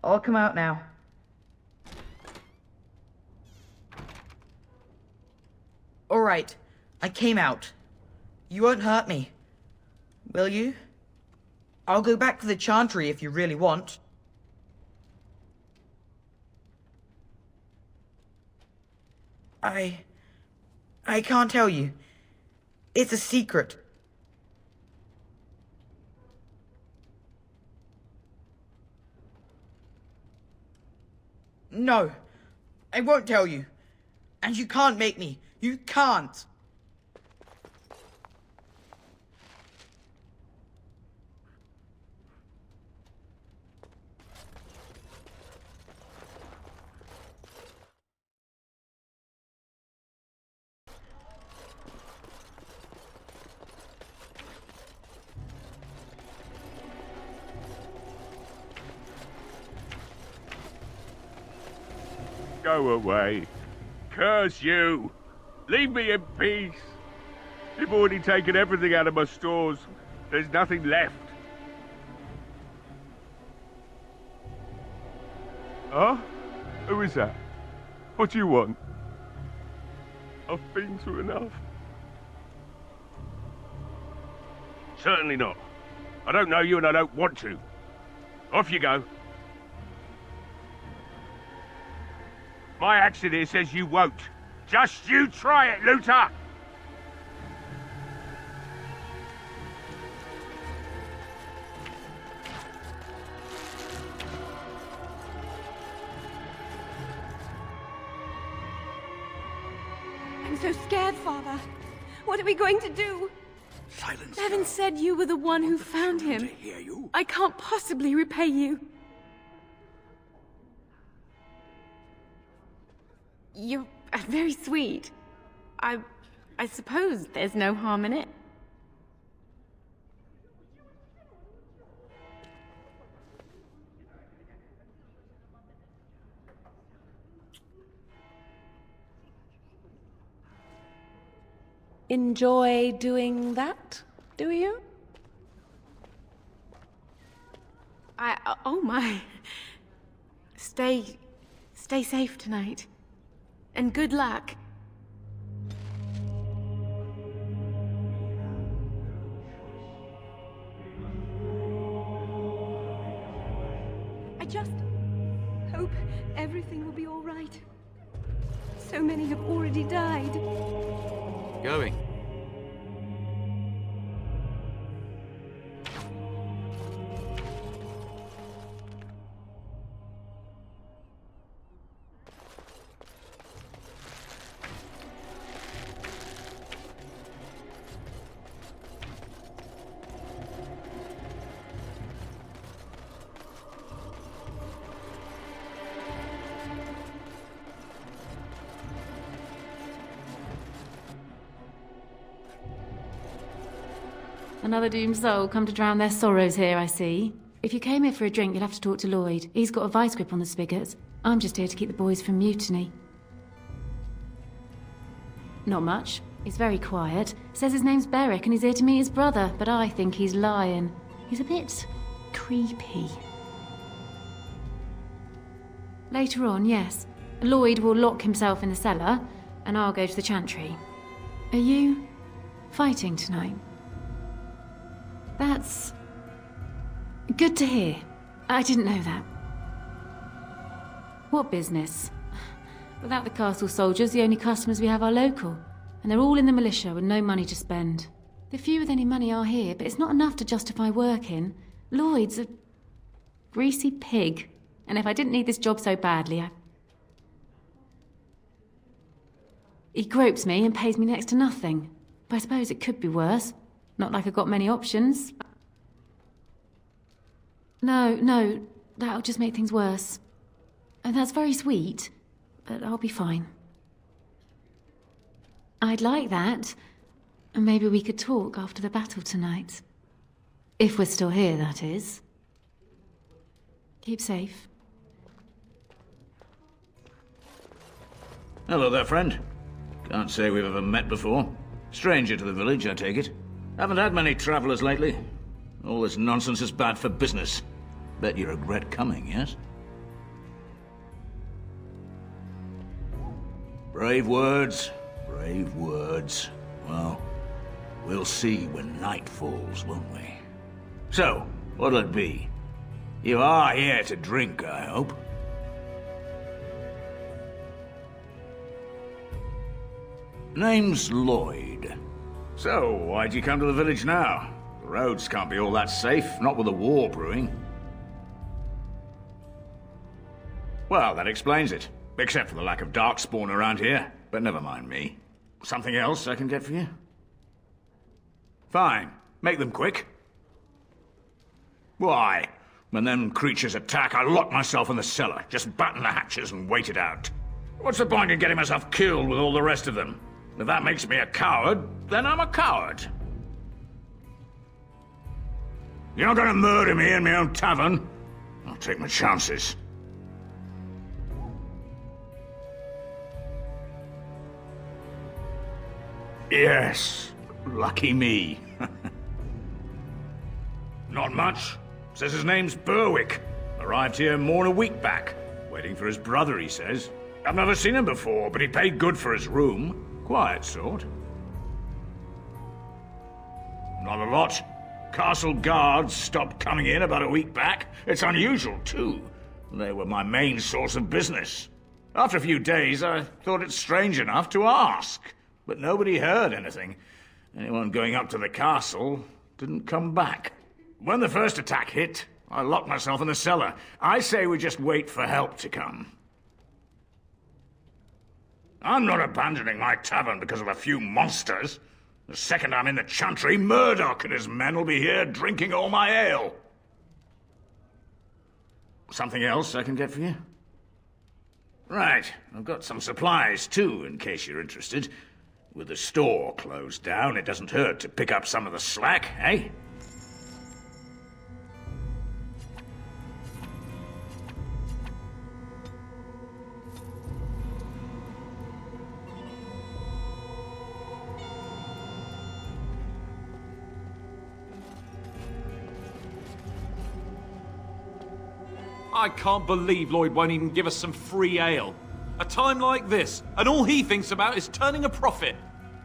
come out now. All right, I came out. You won't hurt me, will you? I'll go back to the Chantry if you really want. I can't tell you. It's a secret. No, I won't tell you. And you can't make me. You can't. Go away. Curse you! Leave me in peace! You've already taken everything out of my stores. There's nothing left. Huh? Who is that? What do you want? I've been through enough. Certainly not. I don't know you and I don't want to. Off you go. My accent here says you won't. Just you try it, Luther! I'm so scared, Father. What are we going to do? Silence. Bevan said you were the one who found him. I can't possibly repay you. You're very sweet. I suppose there's no harm in it. Enjoy doing that, do you? Oh my. Stay safe tonight. And good luck. I just hope everything will be all right. So many have already died. Going. Another doomed soul come to drown their sorrows here, I see. If you came here for a drink, you'll have to talk to Lloyd. He's got a vice grip on the spigots. I'm just here to keep the boys from mutiny. Not much. He's very quiet. Says his name's Beric and he's here to meet his brother, but I think he's lying. He's a bit creepy. Later on, yes. Lloyd will lock himself in the cellar, and I'll go to the chantry. Are you fighting tonight? That's good to hear. I didn't know that. What business? Without the castle soldiers, the only customers we have are local, and they're all in the militia with no money to spend. The few with any money are here, but it's not enough to justify working. Lloyd's a greasy pig, and if I didn't need this job so badly, He gropes me and pays me next to nothing. But I suppose it could be worse. Not like I've got many options. No, that'll just make things worse. And that's very sweet, but I'll be fine. I'd like that. And maybe we could talk after the battle tonight. If we're still here, that is. Keep safe. Hello there, friend. Can't say we've ever met before. Stranger to the village, I take it. Haven't had many travelers lately. All this nonsense is bad for business. Bet you regret coming, yes? Brave words, brave words. Well, we'll see when night falls, won't we? So, what'll it be? You are here to drink, I hope? Name's Lloyd. So, why'd you come to the village now? The roads can't be all that safe, not with a war brewing. Well, that explains it. Except for the lack of darkspawn around here. But never mind me. Something else I can get for you? Fine. Make them quick. Why? When them creatures attack, I lock myself in the cellar. Just batten the hatches and wait it out. What's the point in getting myself killed with all the rest of them? If that makes me a coward, then I'm a coward. You're not gonna murder me in my own tavern. I'll take my chances. Yes, lucky me. Not much. Says his name's Berwick. Arrived here more than a week back. Waiting for his brother, he says. I've never seen him before, but he paid good for his room. Quiet sort. Not a lot. Castle guards stopped coming in about a week back. It's unusual, too. They were my main source of business. After a few days, I thought it strange enough to ask. But nobody heard anything. Anyone going up to the castle didn't come back. When the first attack hit, I locked myself in the cellar. I say we just wait for help to come. I'm not abandoning my tavern because of a few monsters. The second I'm in the chantry, Murdoch and his men will be here drinking all my ale. Something else I can get for you? Right, I've got some supplies too, in case you're interested. With the store closed down, it doesn't hurt to pick up some of the slack, eh? I can't believe Lloyd won't even give us some free ale. A time like this, and all he thinks about is turning a profit.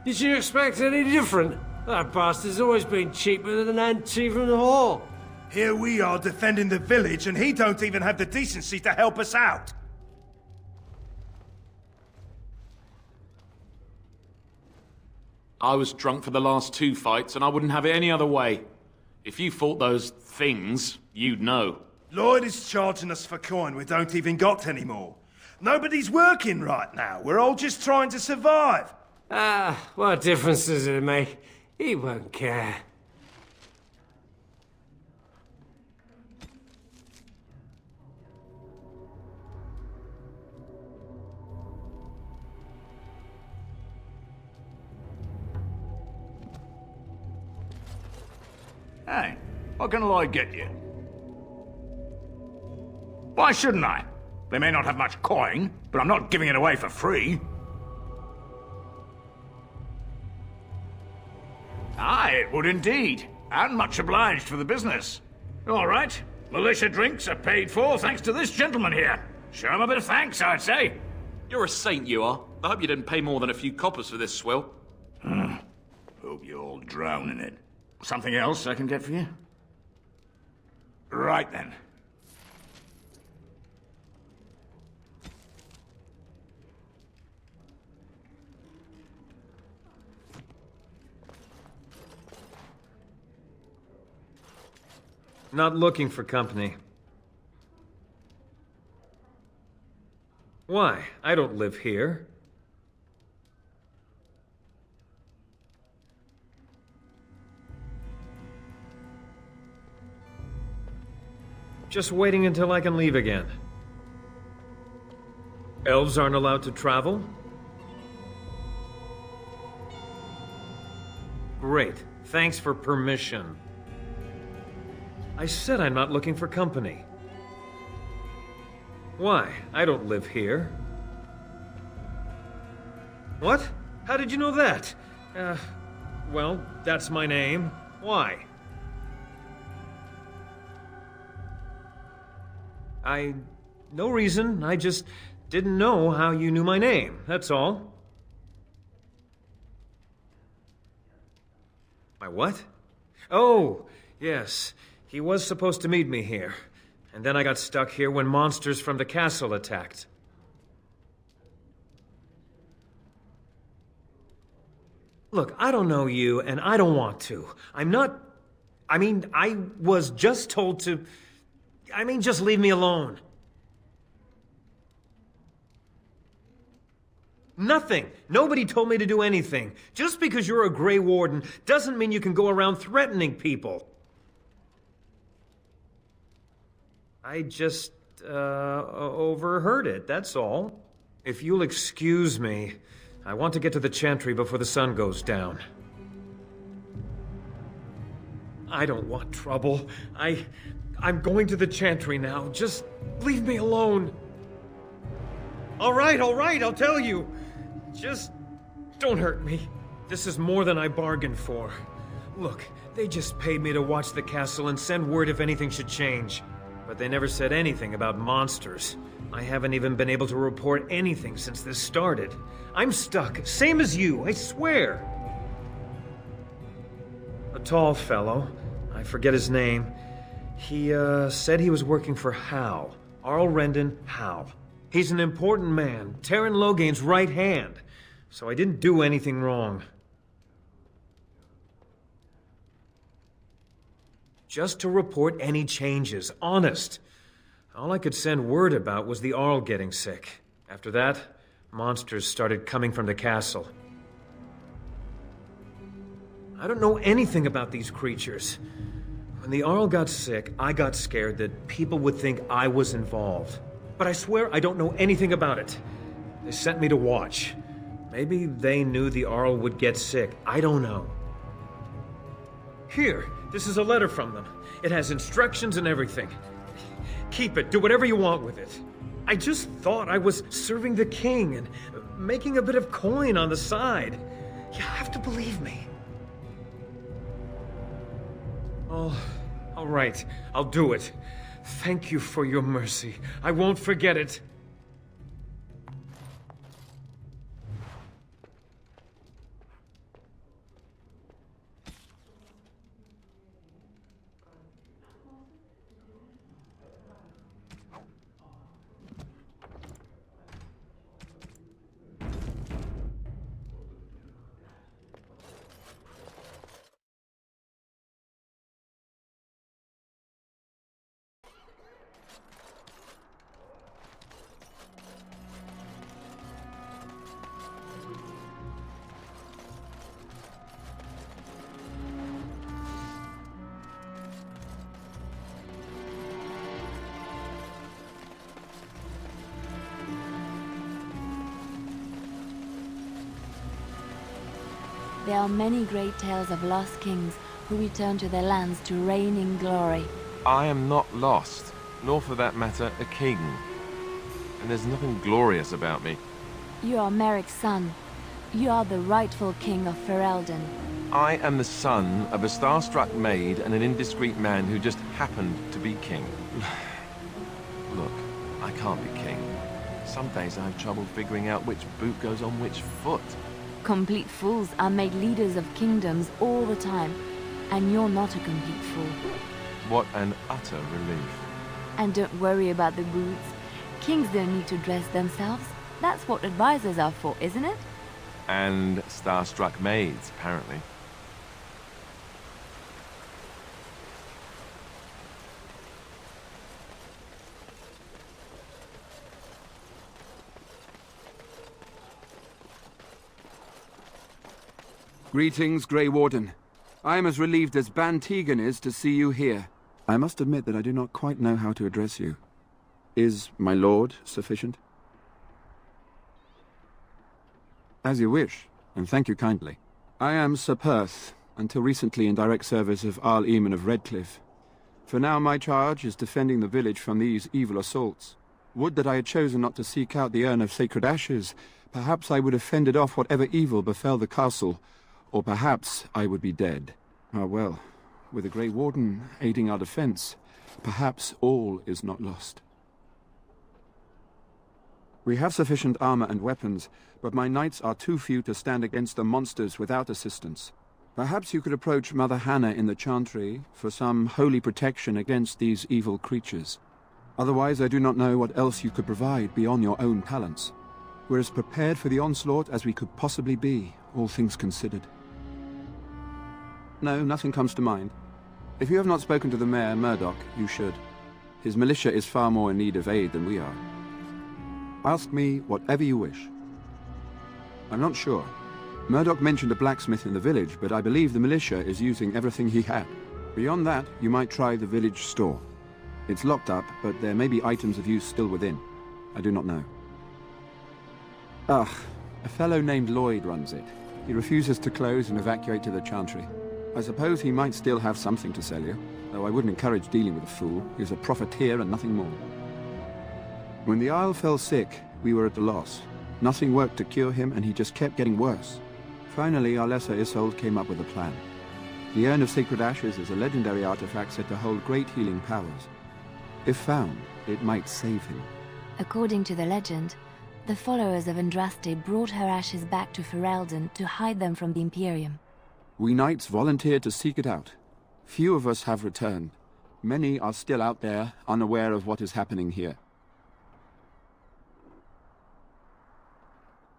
Did you expect any different? That bastard's always been cheaper than an ante from the hall. Here we are defending the village, and he don't even have the decency to help us out. I was drunk for the last 2 fights, and I wouldn't have it any other way. If you fought those things, you'd know. Lloyd is charging us for coin we don't even got anymore. Nobody's working right now. We're all just trying to survive. What difference does it make? He won't care. What can Lloyd get you? Why shouldn't I? They may not have much coin, but I'm not giving it away for free. Aye, it would indeed. And much obliged for the business. All right. Militia drinks are paid for thanks to this gentleman here. Show him a bit of thanks, I'd say. You're a saint, you are. I hope you didn't pay more than a few coppers for this swill. Hope you all drown in it. Something else I can get for you? Right then. Not looking for company. Why? I don't live here. Just waiting until I can leave again. Elves aren't allowed to travel? Great. Thanks for permission. I said I'm not looking for company. Why? I don't live here. What? How did you know that? Well, that's my name. Why? No reason. I just didn't know how you knew my name, that's all. My what? Oh, yes. He was supposed to meet me here. And then I got stuck here when monsters from the castle attacked. Look, I don't know you, and I don't want to. I was just told to... just leave me alone. Nothing. Nobody told me to do anything. Just because you're a Grey Warden doesn't mean you can go around threatening people. I just, overheard it, that's all. If you'll excuse me, I want to get to the Chantry before the sun goes down. I don't want trouble. I'm going to the Chantry now. Just leave me alone. All right, I'll tell you. Just don't hurt me. This is more than I bargained for. Look, they just paid me to watch the castle and send word if anything should change. But they never said anything about monsters. I haven't even been able to report anything since this started. I'm stuck, same as you, I swear. A tall fellow, I forget his name. He, said he was working for Hal. Arl Rendon Hal. He's an important man, Terran Logain's right hand. So I didn't do anything wrong. Just to report any changes, honest. All I could send word about was the Arl getting sick. After that, monsters started coming from the castle. I don't know anything about these creatures. When the Arl got sick, I got scared that people would think I was involved. But I swear I don't know anything about it. They sent me to watch. Maybe they knew the Arl would get sick. I don't know. Here, this is a letter from them. It has instructions and everything. Keep it. Do whatever you want with it. I just thought I was serving the king and making a bit of coin on the side. You have to believe me. Oh, all right. I'll do it. Thank you for your mercy. I won't forget it. There are many great tales of lost kings who return to their lands to reign in glory. I am not lost, nor for that matter, a king. And there's nothing glorious about me. You are Merrick's son. You are the rightful king of Ferelden. I am the son of a starstruck maid and an indiscreet man who just happened to be king. Look, I can't be king. Some days I have trouble figuring out which boot goes on which foot. Complete fools are made leaders of kingdoms all the time, and you're not a complete fool. What an utter relief. And don't worry about the boots. Kings don't need to dress themselves. That's what advisors are for, isn't it? And starstruck maids, apparently. Greetings, Grey Warden. I am as relieved as Ban Tegan is to see you here. I must admit that I do not quite know how to address you. Is my lord sufficient? As you wish, and thank you kindly. I am Sir Perth, until recently in direct service of Arl Eamon of Redcliffe. For now my charge is defending the village from these evil assaults. Would that I had chosen not to seek out the urn of sacred ashes. Perhaps I would have fended off whatever evil befell the castle, or perhaps I would be dead. Ah well, with the Grey Warden aiding our defense, perhaps all is not lost. We have sufficient armor and weapons, but my knights are too few to stand against the monsters without assistance. Perhaps you could approach Mother Hannah in the Chantry for some holy protection against these evil creatures. Otherwise, I do not know what else you could provide beyond your own talents. We're as prepared for the onslaught as we could possibly be, all things considered. No, nothing comes to mind. If you have not spoken to the Mayor, Murdoch, you should. His militia is far more in need of aid than we are. Ask me whatever you wish. I'm not sure. Murdoch mentioned a blacksmith in the village, but I believe the militia is using everything he had. Beyond that, you might try the village store. It's locked up, but there may be items of use still within. I do not know. Ah, a fellow named Lloyd runs it. He refuses to close and evacuate to the Chantry. I suppose he might still have something to sell you, though I wouldn't encourage dealing with a fool. He's a profiteer and nothing more. When the Isle fell sick, we were at a loss. Nothing worked to cure him, and he just kept getting worse. Finally, our lesser Isolde came up with a plan. The Urn of Sacred Ashes is a legendary artifact said to hold great healing powers. If found, it might save him. According to the legend, the followers of Andraste brought her ashes back to Ferelden to hide them from the Imperium. We knights volunteered to seek it out. Few of us have returned. Many are still out there, unaware of what is happening here.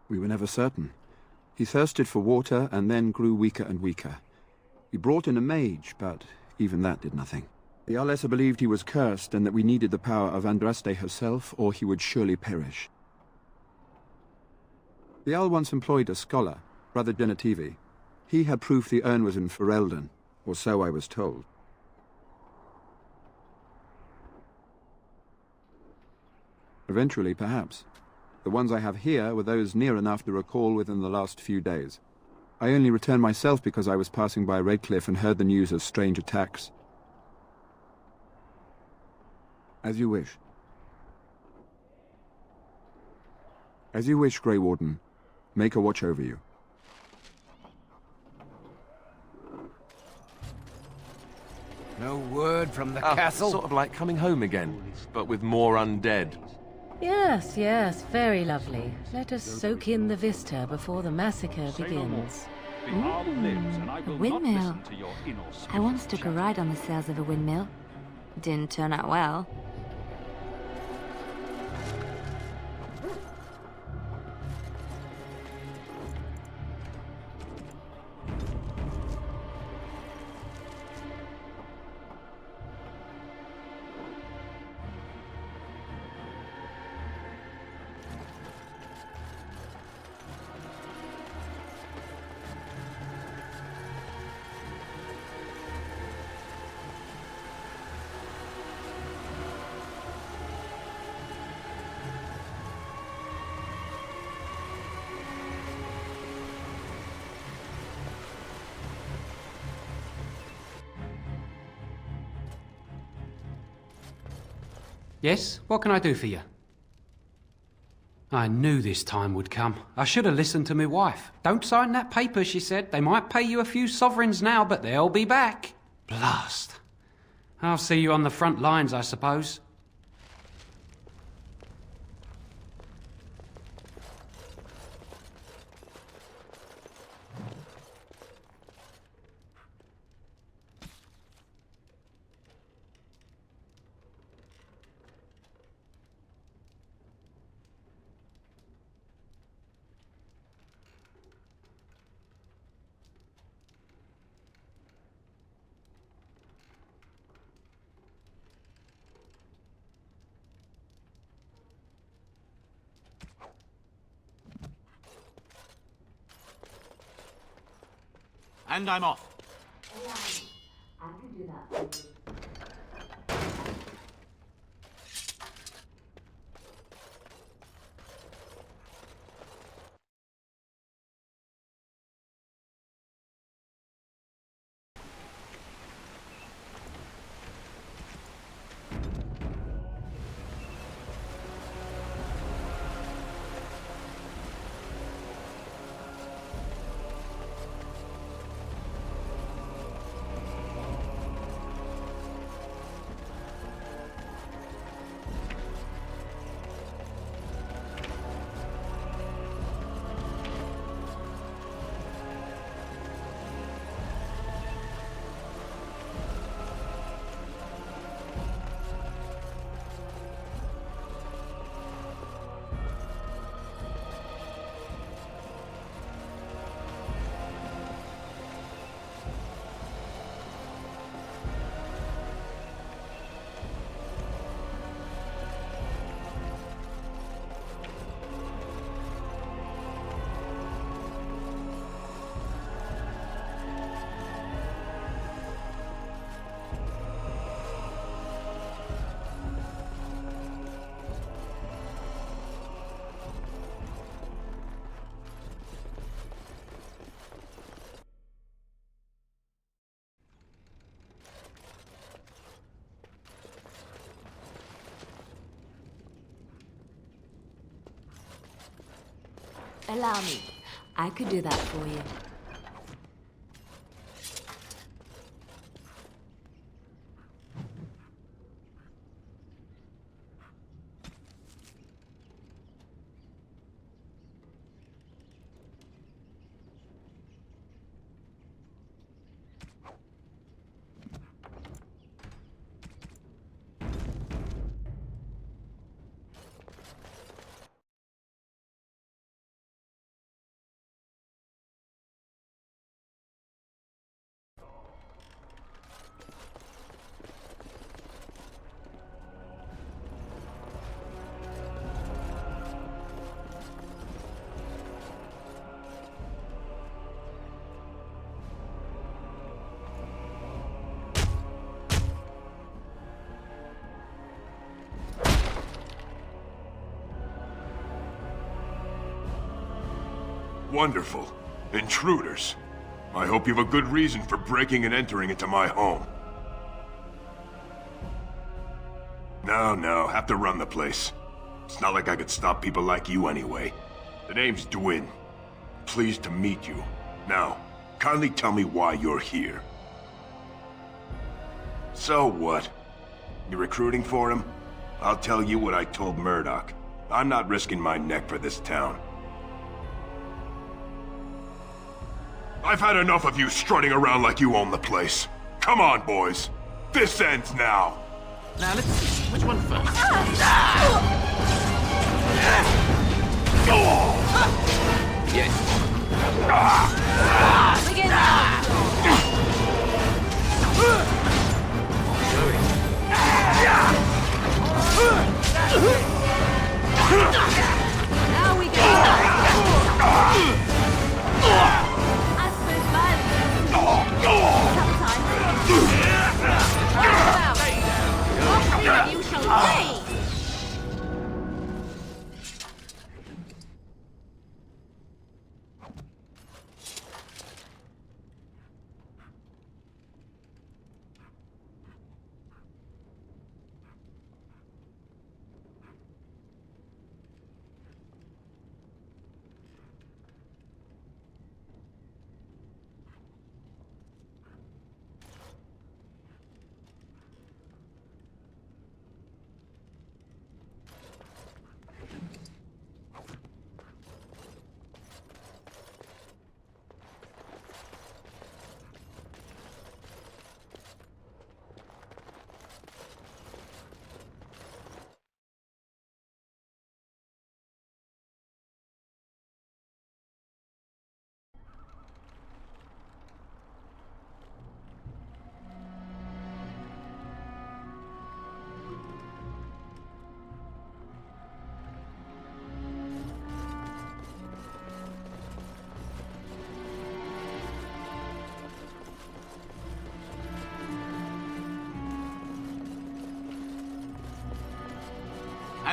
We were never certain. He thirsted for water and then grew weaker and weaker. We brought in a mage, but even that did nothing. The Arlessa believed he was cursed and that we needed the power of Andraste herself, or he would surely perish. The Arl once employed a scholar, Brother Genetivi. He had proof the urn was in Ferelden, or so I was told. Eventually, perhaps. The ones I have here were those near enough to recall within the last few days. I only returned myself because I was passing by Redcliffe and heard the news of strange attacks. As you wish. As you wish, Grey Warden. Make a watch over you. No word from the castle? Sort of like coming home again, but with more undead. Yes, yes, very lovely. Let us soak in the vista before the massacre begins. A windmill. I once took a ride on the sails of a windmill. Didn't turn out well. Yes? What can I do for you? I knew this time would come. I should have listened to my wife. Don't sign that paper, she said. They might pay you a few sovereigns now, but they'll be back. Blast. I'll see you on the front lines, I suppose. And I'm off. I can do that. Allow me. I could do that for you. Wonderful. Intruders. I hope you have a good reason for breaking and entering into my home. No, have to run the place. It's not like I could stop people like you anyway. The name's Dwin. Pleased to meet you. Now, kindly tell me why you're here. So what? You recruiting for him? I'll tell you what I told Murdoch. I'm not risking my neck for this town. I've had enough of you strutting around like you own the place. Come on, boys. This ends now. Now, let's see. Which one first? Begin now! Now we go! You shall pay!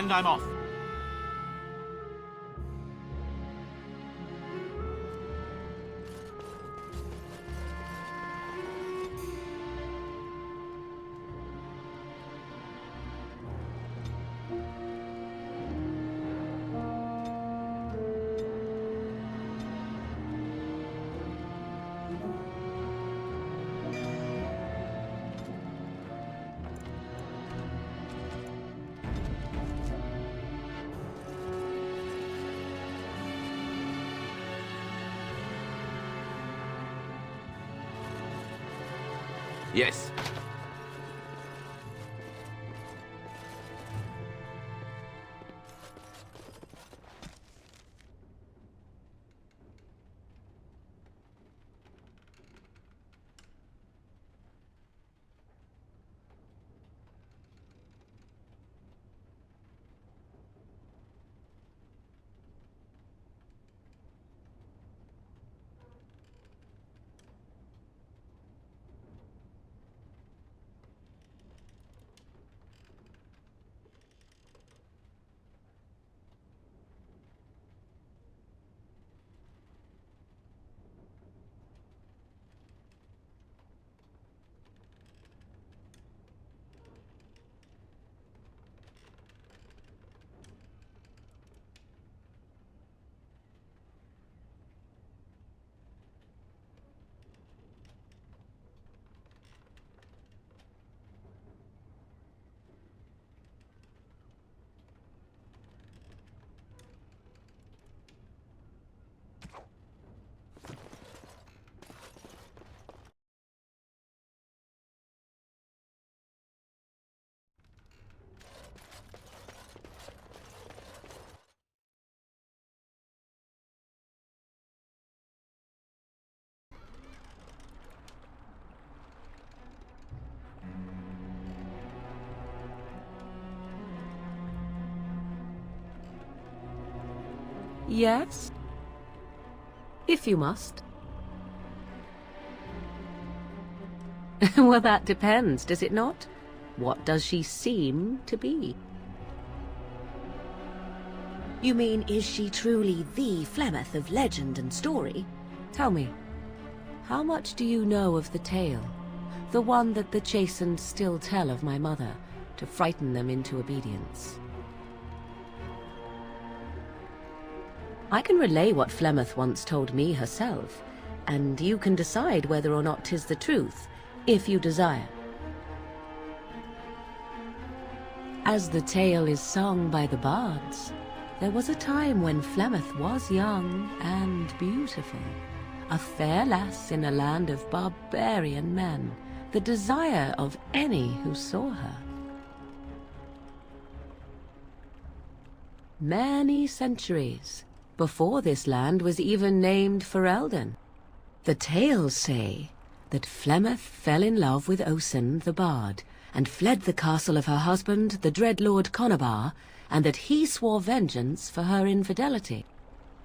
And I'm off. Yes. Yes? If you must. Well, that depends, does it not? What does she seem to be? You mean, is she truly the Flemeth of legend and story? Tell me, how much do you know of the tale? The one that the chastened still tell of my mother, to frighten them into obedience. I can relay what Flemeth once told me herself, and you can decide whether or not 'tis the truth, if you desire. As the tale is sung by the bards, there was a time when Flemeth was young and beautiful, a fair lass in a land of barbarian men, the desire of any who saw her. Many centuries before this land was even named Ferelden. The tales say that Flemeth fell in love with Osen the Bard, and fled the castle of her husband, the dread Lord Conabar, and that he swore vengeance for her infidelity.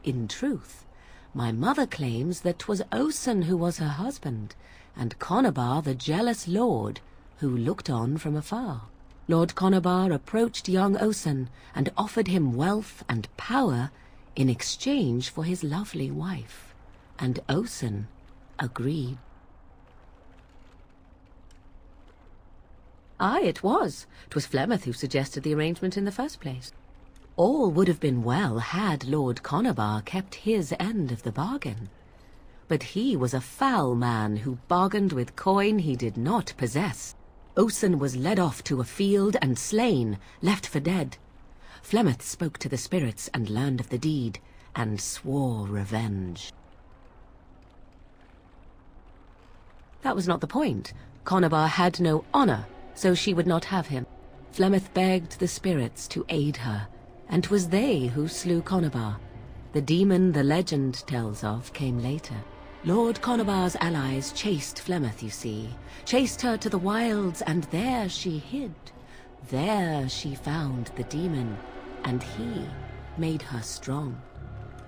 In truth, my mother claims that 'twas Osen who was her husband, and Conabar the jealous lord who looked on from afar. Lord Conabar approached young Osen and offered him wealth and power in exchange for his lovely wife, and Osen agreed. Aye, it was. 'Twas Flemeth who suggested the arrangement in the first place. All would have been well had Lord Conabar kept his end of the bargain. But he was a foul man who bargained with coin he did not possess. Osen was led off to a field and slain, left for dead. Flemeth spoke to the spirits and learned of the deed, and swore revenge. That was not the point. Conabar had no honor, so she would not have him. Flemeth begged the spirits to aid her, and 'twas they who slew Conabar. The demon the legend tells of came later. Lord Conabar's allies chased Flemeth, you see, chased her to the wilds, and there she hid. There she found the demon, and he made her strong.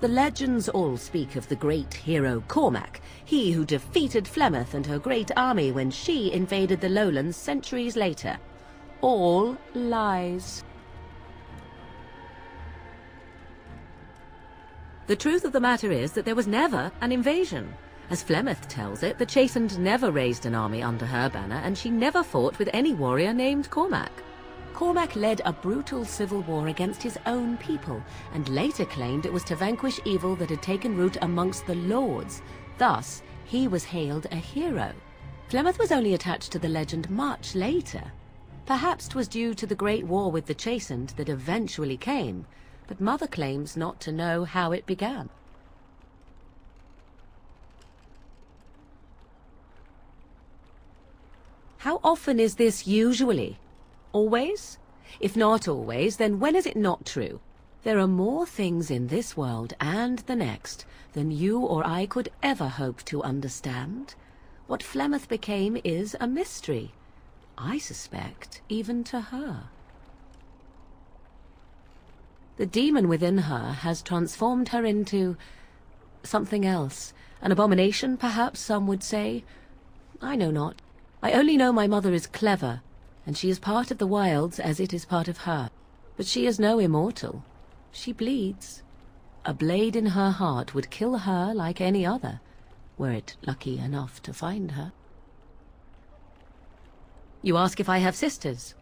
The legends all speak of the great hero Cormac, he who defeated Flemeth and her great army when she invaded the lowlands centuries later. All lies. The truth of the matter is that there was never an invasion. As Flemeth tells it, the Chastened never raised an army under her banner, and she never fought with any warrior named Cormac. Cormac led a brutal civil war against his own people, and later claimed it was to vanquish evil that had taken root amongst the lords. Thus, he was hailed a hero. Flemeth was only attached to the legend much later. Perhaps 'twas due to the great war with the Chastened that eventually came, but Mother claims not to know how it began. How often is this usually? Always? If not always, then when is it not true? There are more things in this world and the next than you or I could ever hope to understand. What Flemeth became is a mystery. I suspect, even to her. The demon within her has transformed her into something else. An abomination, perhaps some would say. I know not. I only know my mother is clever, and she is part of the wilds as it is part of her. But she is no immortal. She bleeds. A blade in her heart would kill her like any other, were it lucky enough to find her. You ask if I have sisters.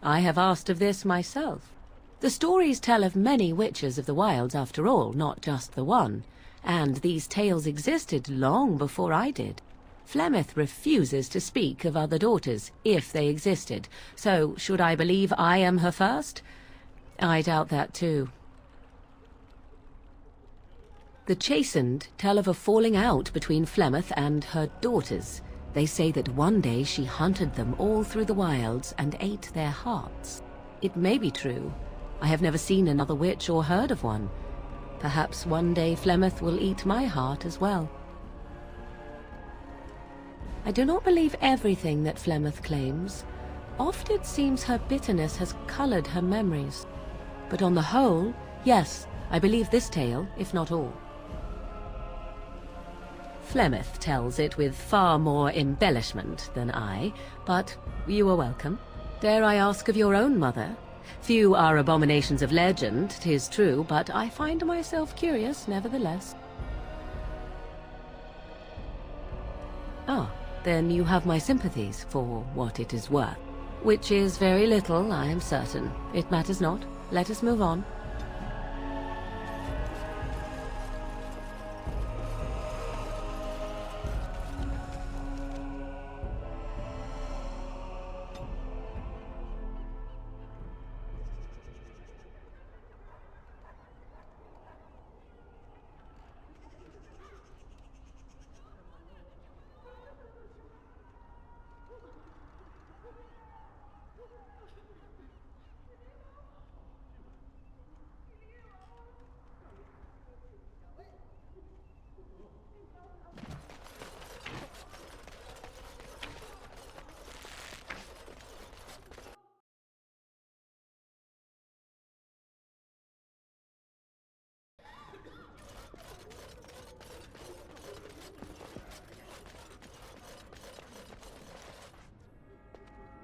I have asked of this myself. The stories tell of many witches of the wilds after all, not just the one, and these tales existed long before I did. Flemeth refuses to speak of other daughters, if they existed, so should I believe I am her first? I doubt that too. The Chastened tell of a falling out between Flemeth and her daughters. They say that one day she hunted them all through the wilds and ate their hearts. It may be true. I have never seen another witch or heard of one. Perhaps one day Flemeth will eat my heart as well. I do not believe everything that Flemeth claims. Oft it seems her bitterness has colored her memories. But on the whole, yes, I believe this tale, if not all. Flemeth tells it with far more embellishment than I, but you are welcome. Dare I ask of your own mother? Few are abominations of legend, 'tis true, but I find myself curious nevertheless. Ah, then you have my sympathies for what it is worth. Which is very little, I am certain. It matters not. Let us move on.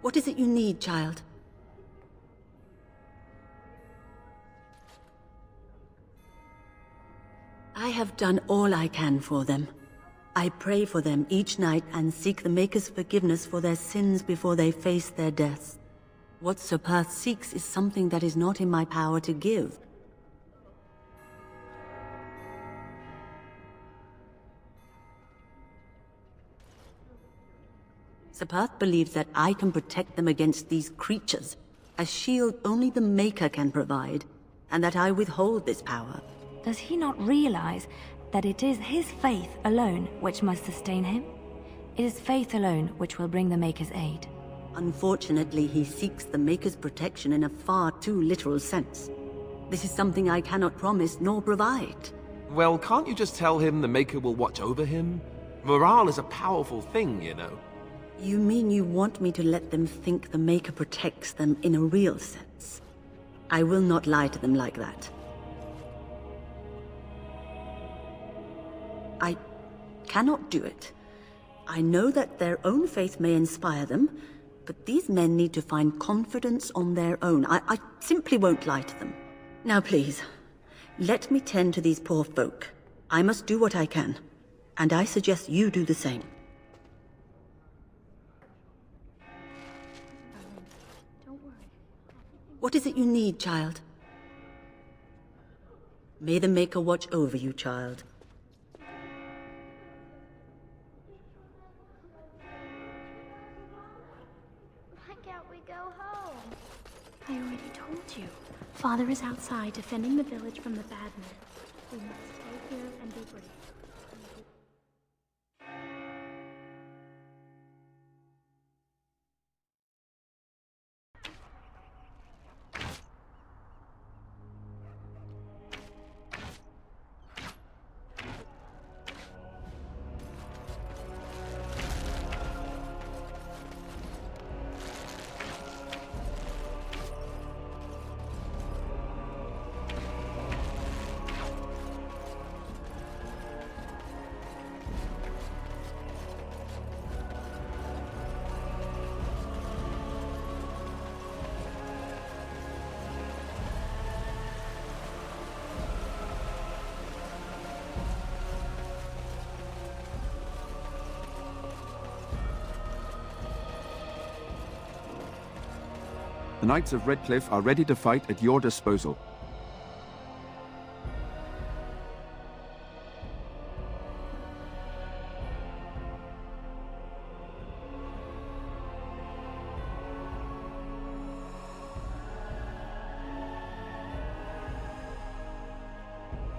What is it you need, child? I have done all I can for them. I pray for them each night and seek the Maker's forgiveness for their sins before they face their deaths. What Sir Perth seeks is something that is not in my power to give. Sir Perth believes that I can protect them against these creatures, a shield only the Maker can provide, and that I withhold this power. Does he not realize that it is his faith alone which must sustain him? It is faith alone which will bring the Maker's aid. Unfortunately, he seeks the Maker's protection in a far too literal sense. This is something I cannot promise nor provide. Well, can't you just tell him the Maker will watch over him? Morale is a powerful thing, you know. You mean you want me to let them think the Maker protects them in a real sense? I will not lie to them like that. I cannot do it. I know that their own faith may inspire them, but these men need to find confidence on their own. I simply won't lie to them. Now please, Let me tend to these poor folk. I must do what I can, and I suggest you do the same. Don't worry. What is it you need, child? May the Maker watch over you, child. Why can't we go home? I already told you. Father is outside defending the village from the bad men. We must stay here and be brave. The Knights of Redcliffe are ready to fight at your disposal.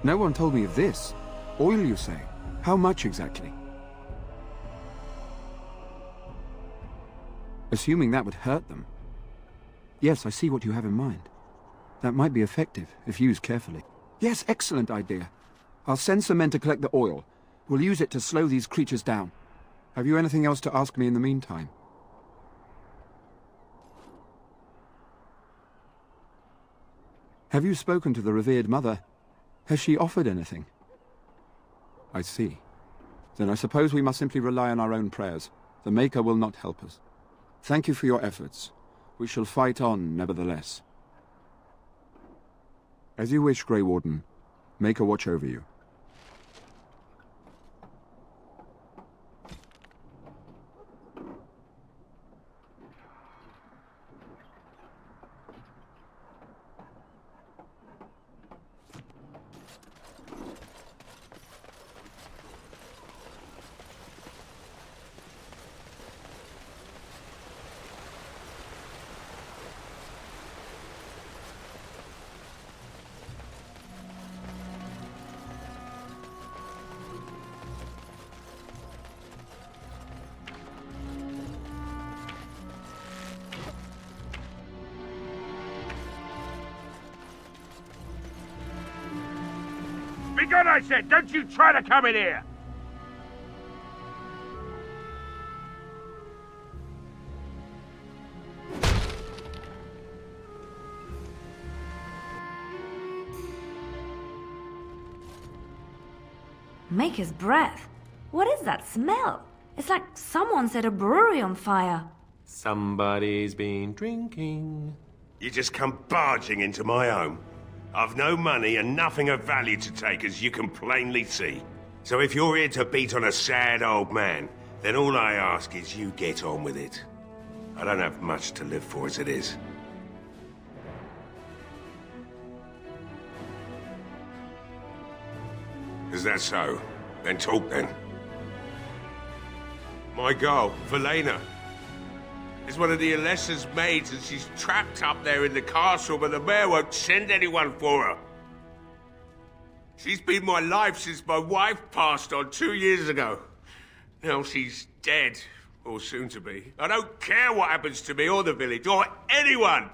No one told me of this. Oil, you say? How much exactly? Assuming that would hurt them. Yes, I see what you have in mind. That might be effective, if used carefully. Yes, excellent idea. I'll send some men to collect the oil. We'll use it to slow these creatures down. Have you anything else to ask me in the meantime? Have you spoken to the revered mother? Has she offered anything? I see. Then I suppose we must simply rely on our own prayers. The Maker will not help us. Thank you for your efforts. We shall fight on, nevertheless. As you wish, Grey Warden. Maker watch over you. Be gone, I said! Don't you try to come in here! Maker's breath. What is that smell? It's like someone set a brewery on fire. Somebody's been drinking. You just come barging into my home. I've no money and nothing of value to take, as you can plainly see. So if you're here to beat on a sad old man, then all I ask is you get on with it. I don't have much to live for as it is. Is that so? Then talk then. My girl, Velena, is one of the Alessa's maids, and she's trapped up there in the castle, but the mayor won't send anyone for her. She's been my life since my wife passed on 2 years ago. Now she's dead, or soon to be. I don't care what happens to me or the village, or anyone!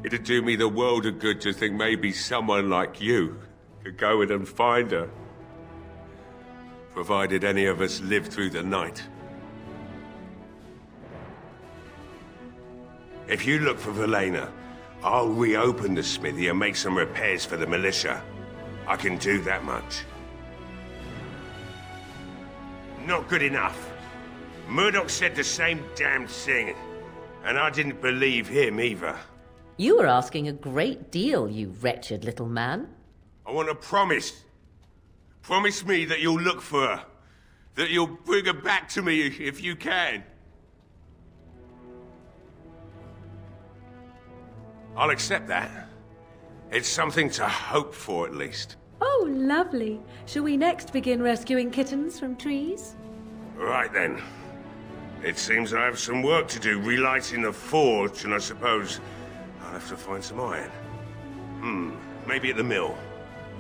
It'd do me the world of good to think maybe someone like you could go in and find her. Provided any of us live through the night. If you look for Velena, I'll reopen the smithy and make some repairs for the militia. I can do that much. Not good enough. Murdoch said the same damn thing, and I didn't believe him either. You were asking a great deal, you wretched little man. I want a promise. Promise me that you'll look for her. That you'll bring her back to me if you can. I'll accept that. It's something to hope for, at least. Oh, lovely. Shall we next begin rescuing kittens from trees? Right then. It seems I have some work to do relighting the forge, and I suppose I'll have to find some iron. Maybe at the mill.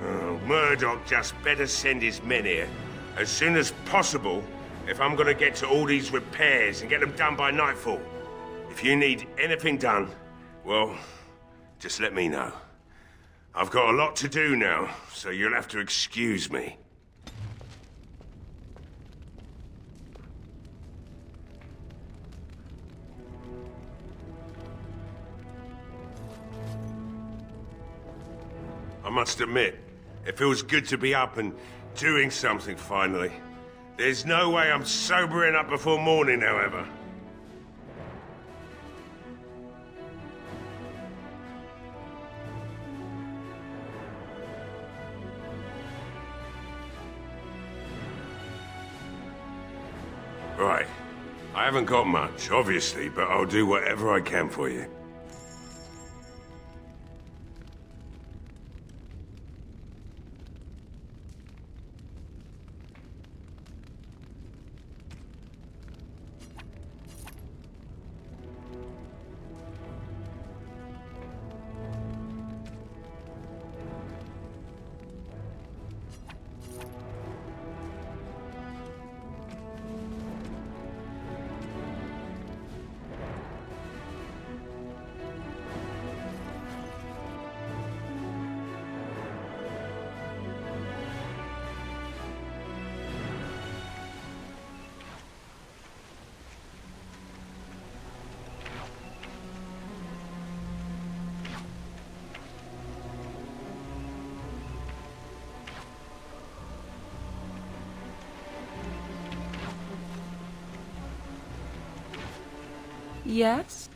Oh, Murdoch just better send his men here as soon as possible if I'm gonna get to all these repairs and get them done by nightfall. If you need anything done, well, just let me know. I've got a lot to do now, so you'll have to excuse me. I must admit, it feels good to be up and doing something finally. There's no way I'm sobering up before morning, however. Right. I haven't got much, obviously, but I'll do whatever I can for you. Yes?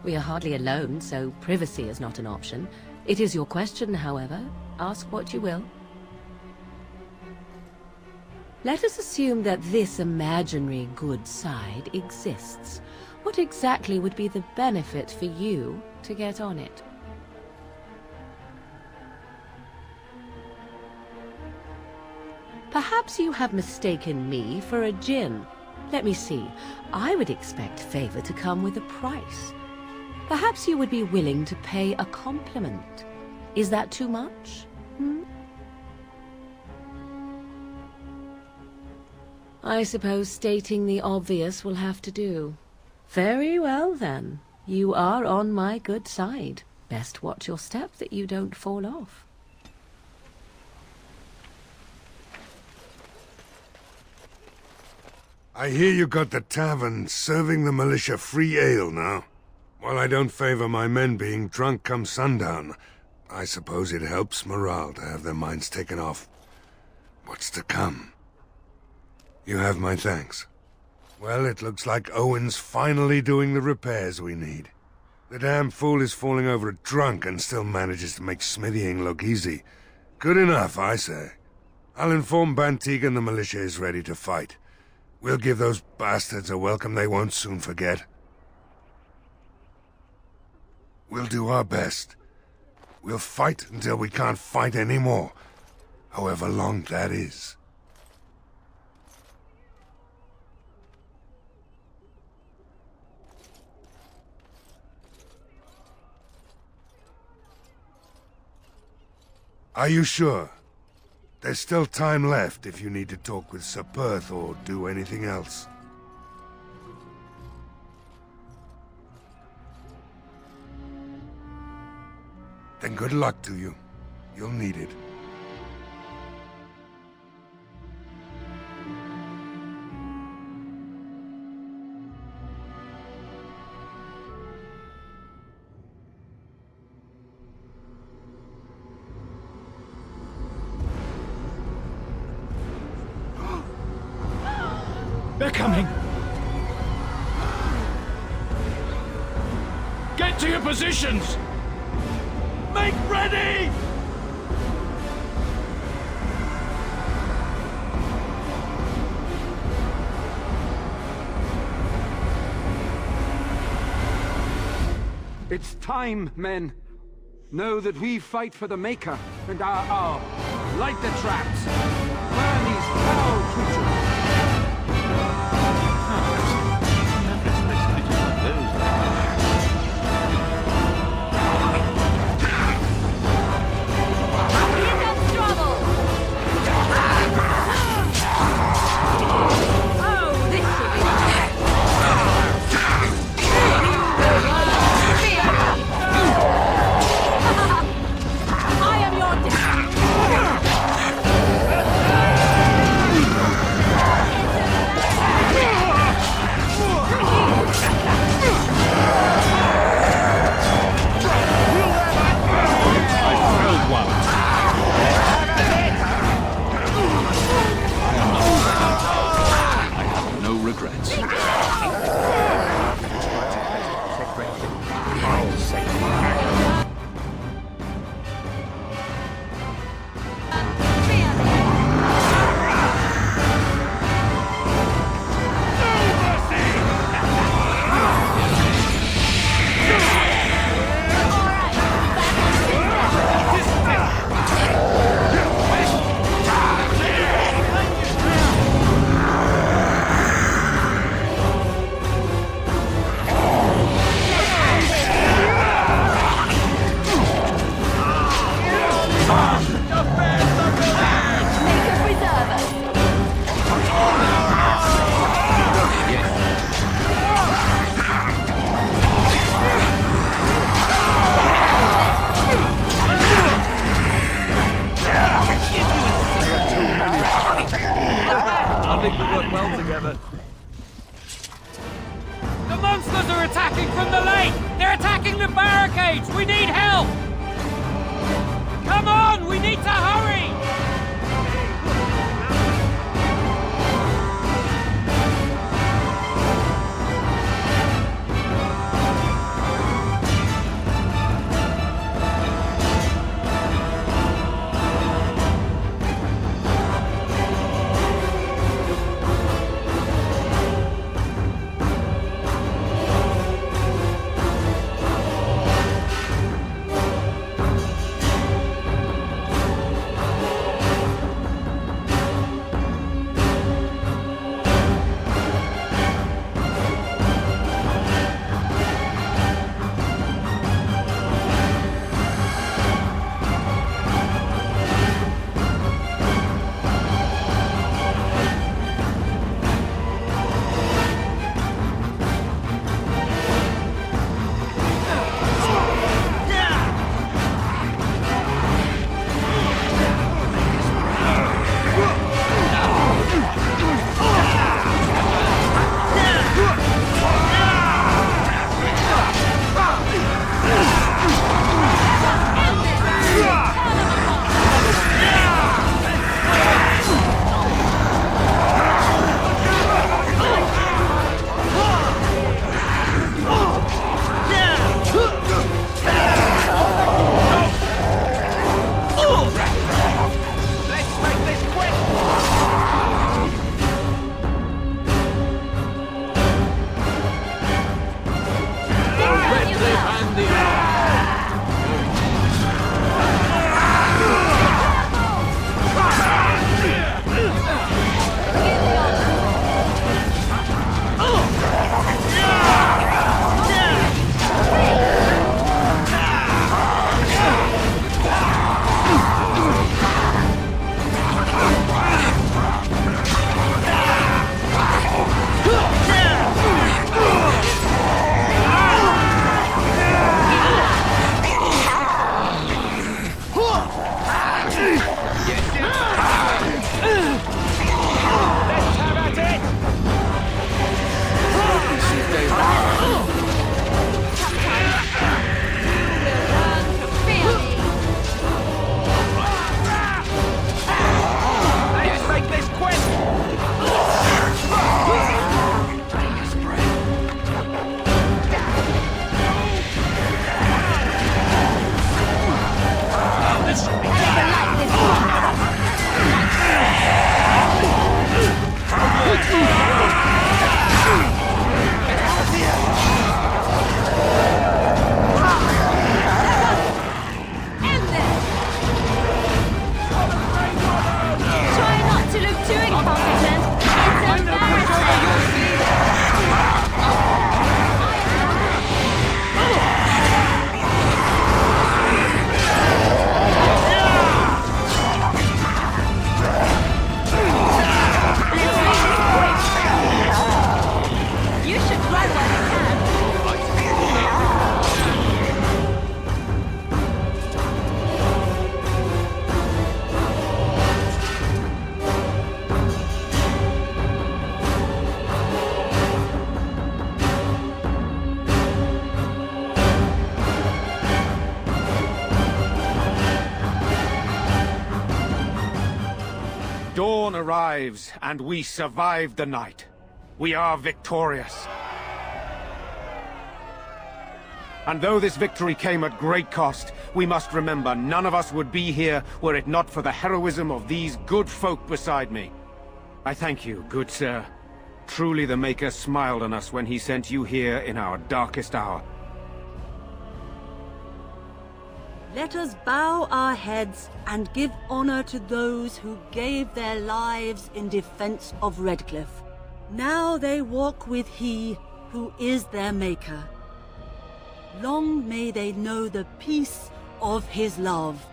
We are hardly alone, so privacy is not an option. It is your question, however. Ask what you will. Let us assume that this imaginary good side exists. What exactly would be the benefit for you to get on it? Perhaps you have mistaken me for a djinn. Let me see. I would expect favor to come with a price. Perhaps you would be willing to pay a compliment. Is that too much? I suppose stating the obvious will have to do. Very well, then. You are on my good side. Best watch your step that you don't fall off. I hear you got the tavern serving the militia free ale now. While I don't favor my men being drunk come sundown, I suppose it helps morale to have their minds taken off what's to come. You have my thanks. Well, it looks like Owen's finally doing the repairs we need. The damn fool is falling over drunk and still manages to make smithying look easy. Good enough, I say. I'll inform Bantig and the militia is ready to fight. We'll give those bastards a welcome they won't soon forget. We'll do our best. We'll fight until we can't fight anymore, however long that is. Are you sure? There's still time left if you need to talk with Sir Perth or do anything else. Then good luck to you. You'll need it. They're coming! Get to your positions! Make ready! It's time, men. Know that we fight for the Maker and our hour. Light the traps. Burn these foul creatures. The monsters are attacking from the lake! They're attacking the barricades! We need help! Come on! We need to hurry! dawn arrives, and we survive the night. We are victorious. And though this victory came at great cost, we must remember none of us would be here were it not for the heroism of these good folk beside me. I thank you, good sir. Truly the Maker smiled on us when he sent you here in our darkest hour. Let us bow our heads and give honor to those who gave their lives in defense of Redcliffe. Now they walk with he who is their Maker. Long may they know the peace of his love.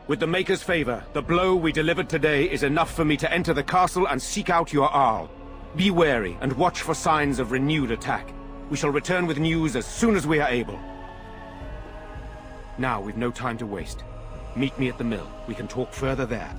With the Maker's favor, the blow we delivered today is enough for me to enter the castle and seek out your Arl. Be wary and watch for signs of renewed attack. We shall return with news as soon as we are able. Now, we've no time to waste. Meet me at the mill. We can talk further there.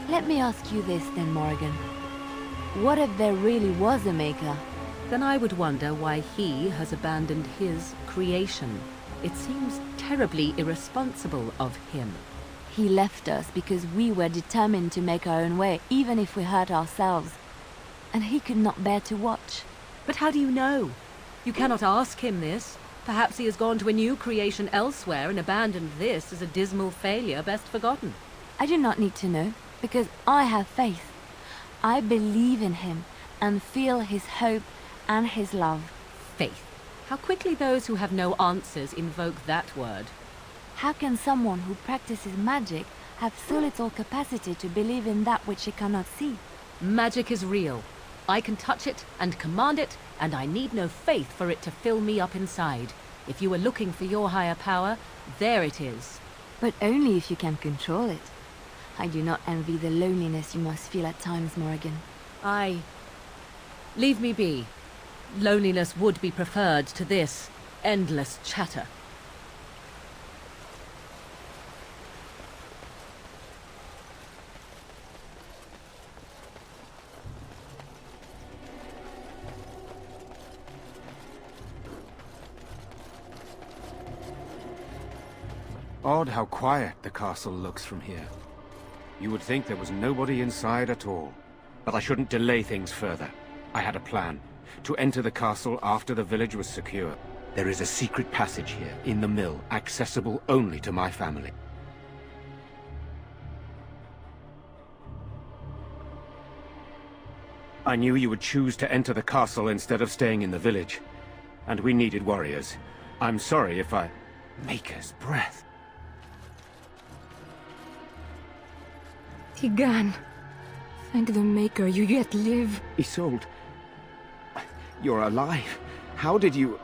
Let me ask you this then, Morrigan. What if there really was a Maker? Then I would wonder why he has abandoned his creation. It seems terribly irresponsible of him. He left us because we were determined to make our own way, even if we hurt ourselves. And he could not bear to watch. But how do you know? You cannot ask him this. Perhaps he has gone to a new creation elsewhere and abandoned this as a dismal failure best forgotten. I do not need to know, because I have faith. I believe in him and feel his hope and his love. Faith. How quickly those who have no answers invoke that word. How can someone who practices magic have so little capacity to believe in that which he cannot see? Magic is real. I can touch it and command it, and I need no faith for it to fill me up inside. If you were looking for your higher power, there it is. But only if you can control it. I do not envy the loneliness you must feel at times, Morrigan. Leave me be. Loneliness would be preferred to this endless chatter. Odd how quiet the castle looks from here. You would think there was nobody inside at all. But I shouldn't delay things further. I had a plan. To enter the castle after the village was secure. There is a secret passage here, in the mill, accessible only to my family. I knew you would choose to enter the castle instead of staying in the village. And we needed warriors. I'm sorry if I... Maker's breath. Tigan, thank the Maker you yet live. Isolde, you're alive. How did you...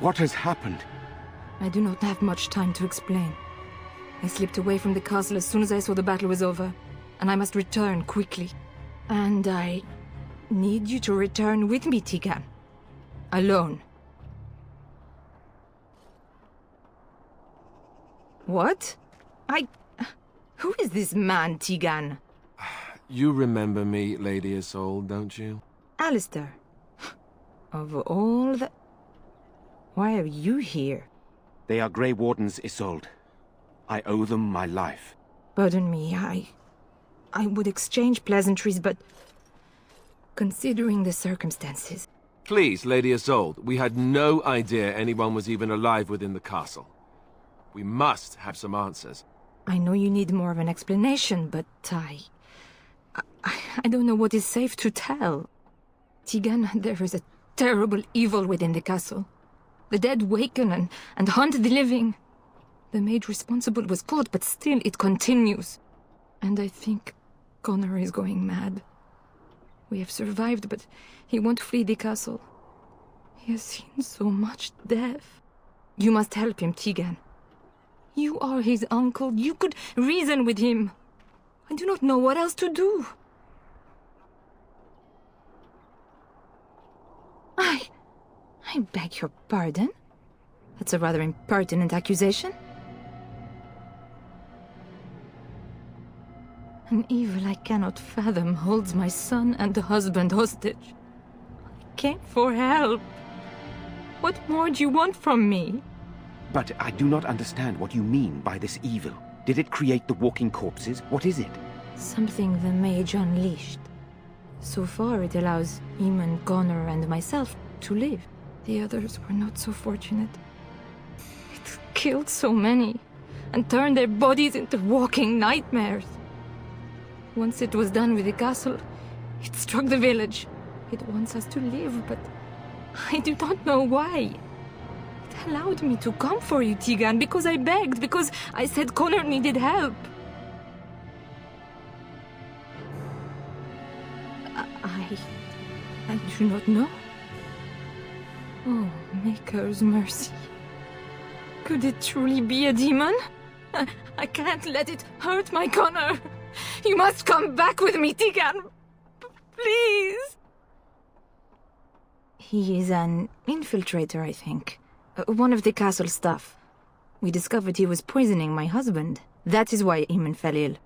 What has happened? I do not have much time to explain. I slipped away from the castle as soon as I saw the battle was over, and I must return quickly. And I need you to return with me, Tigan. Alone. What? Who is this man, Tegan? You remember me, Lady Isolde, don't you? Alistair. Of all the... Why are you here? They are Grey Wardens, Isolde. I owe them my life. Pardon me, I would exchange pleasantries, but... Considering the circumstances... Please, Lady Isolde, we had no idea anyone was even alive within the castle. We must have some answers. I know you need more of an explanation, but I don't know what is safe to tell. Tegan, there is a terrible evil within the castle. The dead waken and haunt the living. The maid responsible was caught, but still it continues. And I think Connor is going mad. We have survived, but he won't flee the castle. He has seen so much death. You must help him, Tegan. You are his uncle. You could reason with him. I do not know what else to do. I beg your pardon? That's a rather impertinent accusation. An evil I cannot fathom holds my son and husband hostage. I came for help. What more do you want from me? But I do not understand what you mean by this evil. Did it create the walking corpses? What is it? Something the mage unleashed. So far it allows Eamon, Connor and myself to live. The others were not so fortunate. It killed so many and turned their bodies into walking nightmares. Once it was done with the castle, it struck the village. It wants us to live, but I do not know why. It allowed me to come for you, Tegan, because I begged, because I said Connor needed help. I do not know. Oh, Maker's mercy. Could it truly be a demon? I can't let it hurt my Connor. You must come back with me, Tegan. Please. He is an infiltrator, I think. One of the castle staff. We discovered he was poisoning my husband. That is why Eamon fell ill.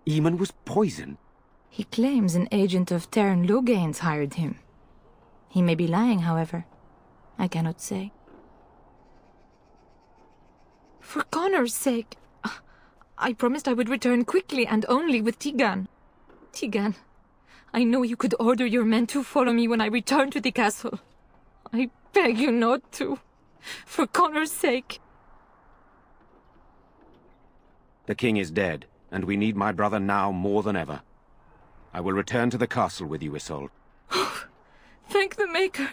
Eamon was poisoned? He claims an agent of Terran Logain's hired him. He may be lying, however. I cannot say. For Connor's sake, I promised I would return quickly and only with Tegan. Tegan, I know you could order your men to follow me when I return to the castle. I beg you not to. For Connor's sake. The king is dead, and we need my brother now more than ever. I will return to the castle with you, Isolde. Thank the Maker.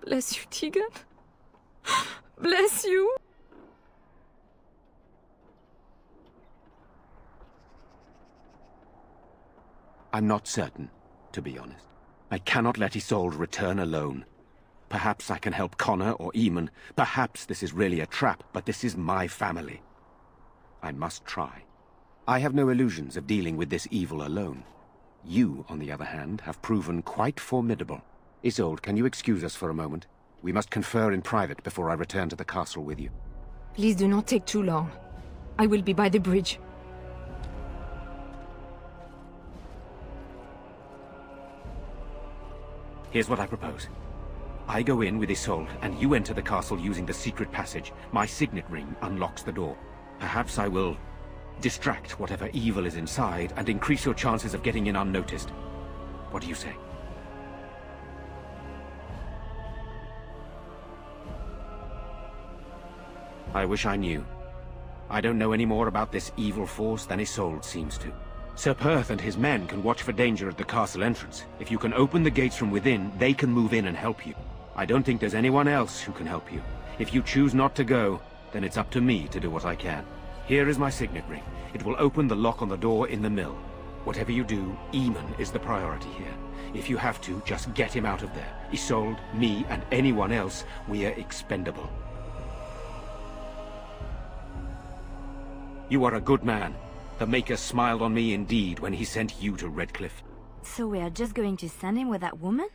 Bless you, Tegan. Bless you. I'm not certain, to be honest. I cannot let Isolde return alone. Perhaps I can help Connor or Eamon. Perhaps this is really a trap, but this is my family. I must try. I have no illusions of dealing with this evil alone. You, on the other hand, have proven quite formidable. Isolde, can you excuse us for a moment? We must confer in private before I return to the castle with you. Please do not take too long. I will be by the bridge. Here's what I propose. I go in with Isolde, and you enter the castle using the secret passage. My signet ring unlocks the door. Perhaps I will distract whatever evil is inside and increase your chances of getting in unnoticed. What do you say? I wish I knew. I don't know any more about this evil force than Isolde seems to. Sir Perth and his men can watch for danger at the castle entrance. If you can open the gates from within, they can move in and help you. I don't think there's anyone else who can help you. If you choose not to go, then it's up to me to do what I can. Here is my signet ring. It will open the lock on the door in the mill. Whatever you do, Eamon is the priority here. If you have to, just get him out of there. Isolde, me, and anyone else, we are expendable. You are a good man. The Maker smiled on me indeed when he sent you to Redcliffe. So we are just going to send him with that woman?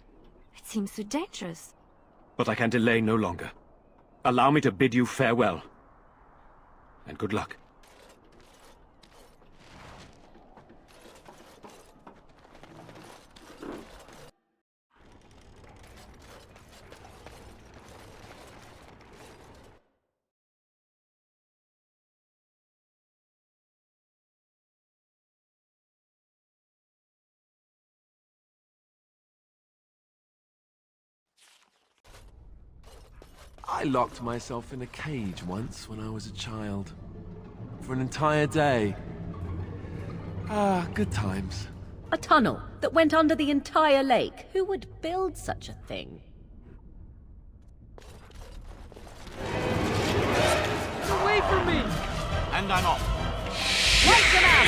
It seems so dangerous. But I can delay no longer. Allow me to bid you farewell. and good luck. I locked myself in a cage once when I was a child. For an entire day. Ah, good times. A tunnel that went under the entire lake. Who would build such a thing? Away from me! And I'm off. Wake them up!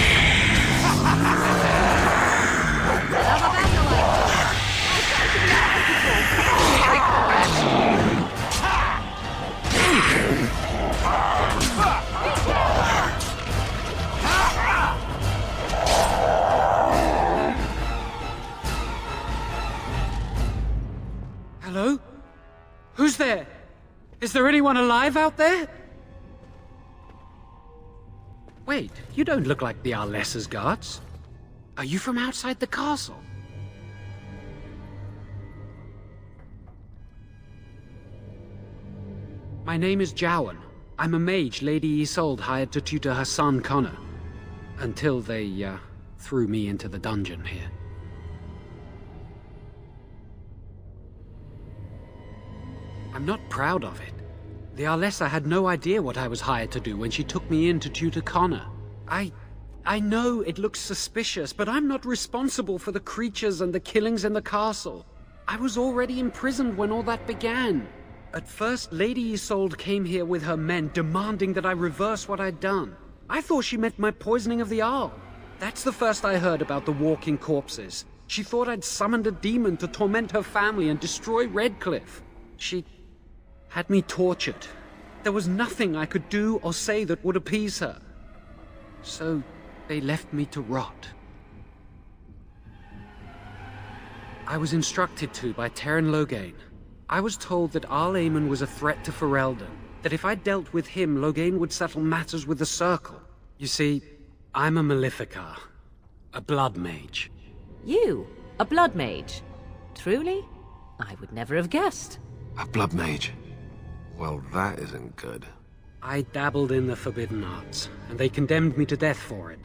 Another battle. Hello? Who's there? Is there anyone alive out there? Wait, you don't look like the Arlessa's guards. Are you from outside the castle? My name is Jowan. I'm a mage Lady Isolde hired to tutor her son Connor. Until they, threw me into the dungeon here. I'm not proud of it. The Arlessa had no idea what I was hired to do when she took me in to tutor Connor. I know it looks suspicious, but I'm not responsible for the creatures and the killings in the castle. I was already imprisoned when all that began. At first, Lady Isolde came here with her men, demanding that I reverse what I'd done. I thought she meant my poisoning of the Arl. That's the first I heard about the walking corpses. She thought I'd summoned a demon to torment her family and destroy Redcliffe. She had me tortured. There was nothing I could do or say that would appease her. So they left me to rot. I was instructed to by Terran Loghain. I was told that Arl Eamon was a threat to Ferelden, that if I dealt with him, Loghain would settle matters with the Circle. You see, I'm a Maleficar, a blood mage. You? A blood mage? Truly? I would never have guessed. A blood mage? Well, that isn't good. I dabbled in the forbidden arts, and they condemned me to death for it.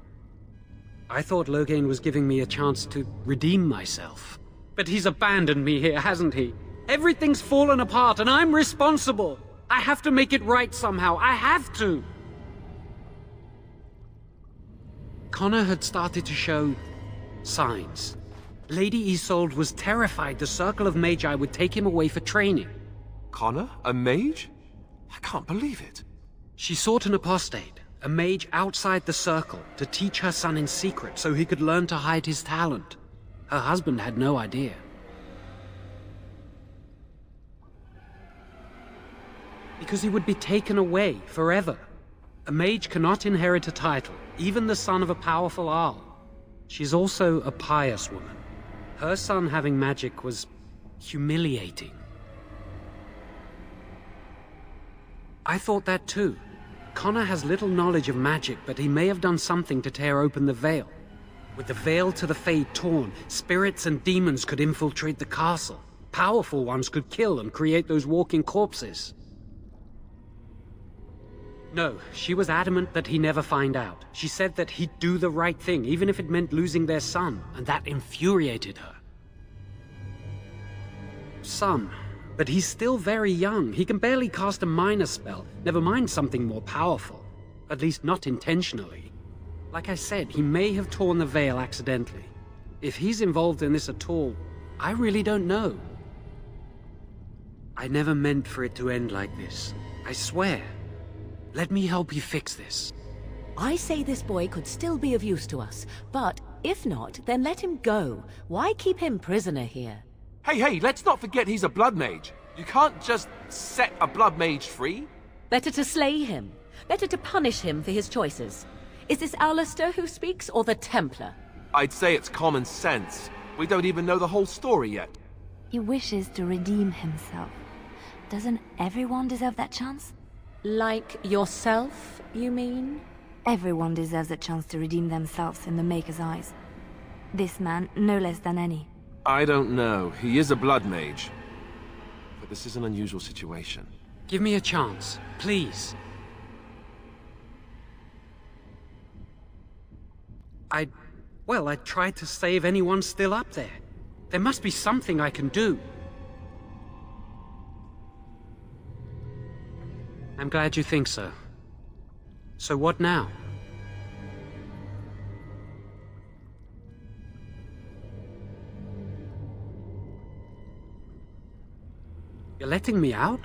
I thought Loghain was giving me a chance to redeem myself. But he's abandoned me here, hasn't he? Everything's fallen apart, and I'm responsible! I have to make it right somehow, I have to! Connor had started to show signs. Lady Isolde was terrified the Circle of Magi would take him away for training. Connor? A mage? I can't believe it. She sought an apostate, a mage outside the Circle, to teach her son in secret so he could learn to hide his talent. Her husband had no idea. Because he would be taken away forever. A mage cannot inherit a title, even the son of a powerful Arl. She's also a pious woman. Her son having magic was humiliating. I thought that too. Connor has little knowledge of magic, but he may have done something to tear open the veil. With the veil to the Fade torn, spirits and demons could infiltrate the castle. Powerful ones could kill and create those walking corpses. No, she was adamant that he never find out. She said that he'd do the right thing, even if it meant losing their son, and that infuriated her. Son, but he's still very young. He can barely cast a minor spell, never mind something more powerful. At least not intentionally. Like I said, he may have torn the veil accidentally. If he's involved in this at all, I really don't know. I never meant for it to end like this. I swear. Let me help you fix this. I say this boy could still be of use to us, but if not, then let him go. Why keep him prisoner here? Hey, let's not forget he's a blood mage. You can't just set a blood mage free. Better to slay him. Better to punish him for his choices. Is this Alistair who speaks, or the Templar? I'd say it's common sense. We don't even know the whole story yet. He wishes to redeem himself. Doesn't everyone deserve that chance? Like yourself, you mean? Everyone deserves a chance to redeem themselves in the Maker's eyes. This man, no less than any. I don't know. He is a blood mage. But this is an unusual situation. Give me a chance, please. I tried to save anyone still up there. There must be something I can do. I'm glad you think so. So what now? You're letting me out?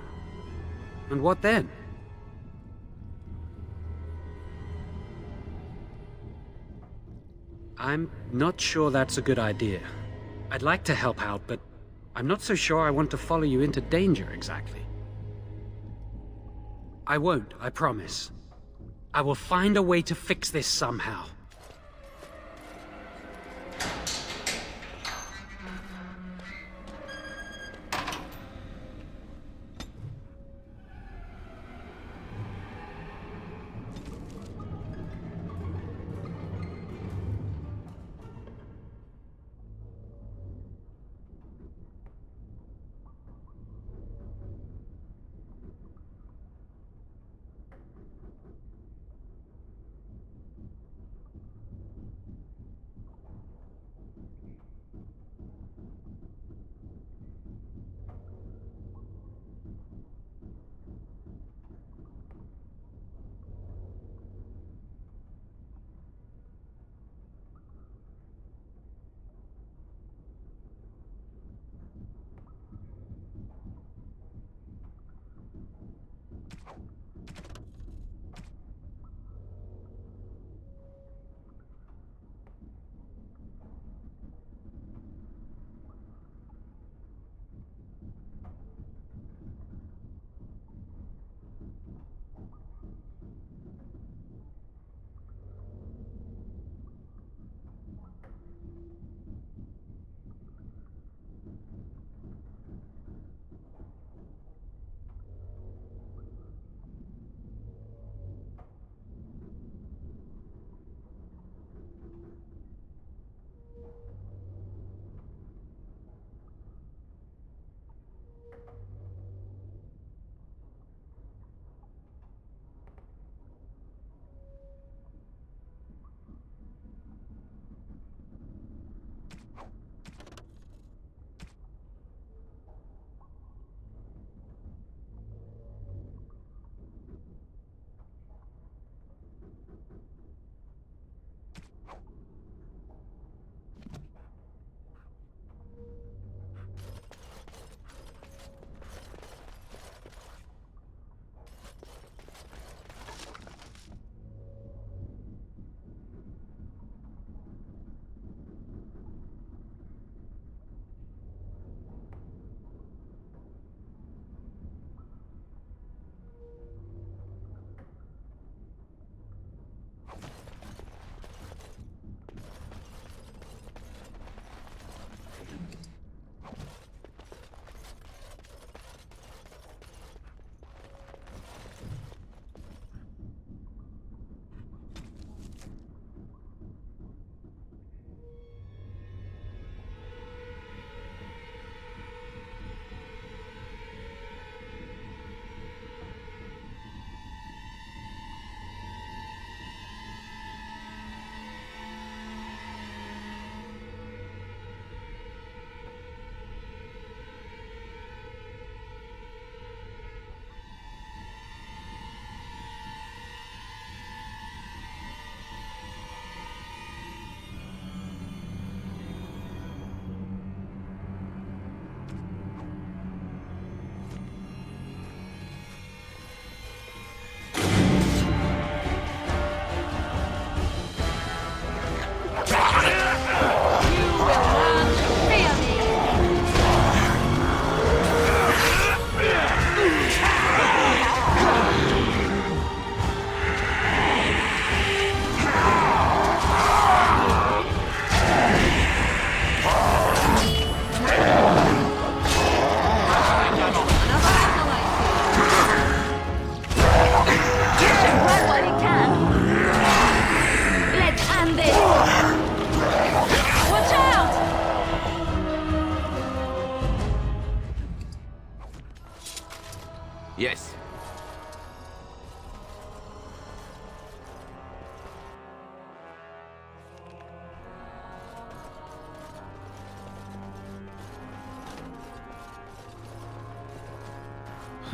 And what then? I'm not sure that's a good idea. I'd like to help out, but I'm not so sure I want to follow you into danger exactly. I won't, I promise. I will find a way to fix this somehow.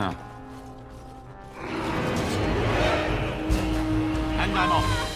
Huh. And I'm off.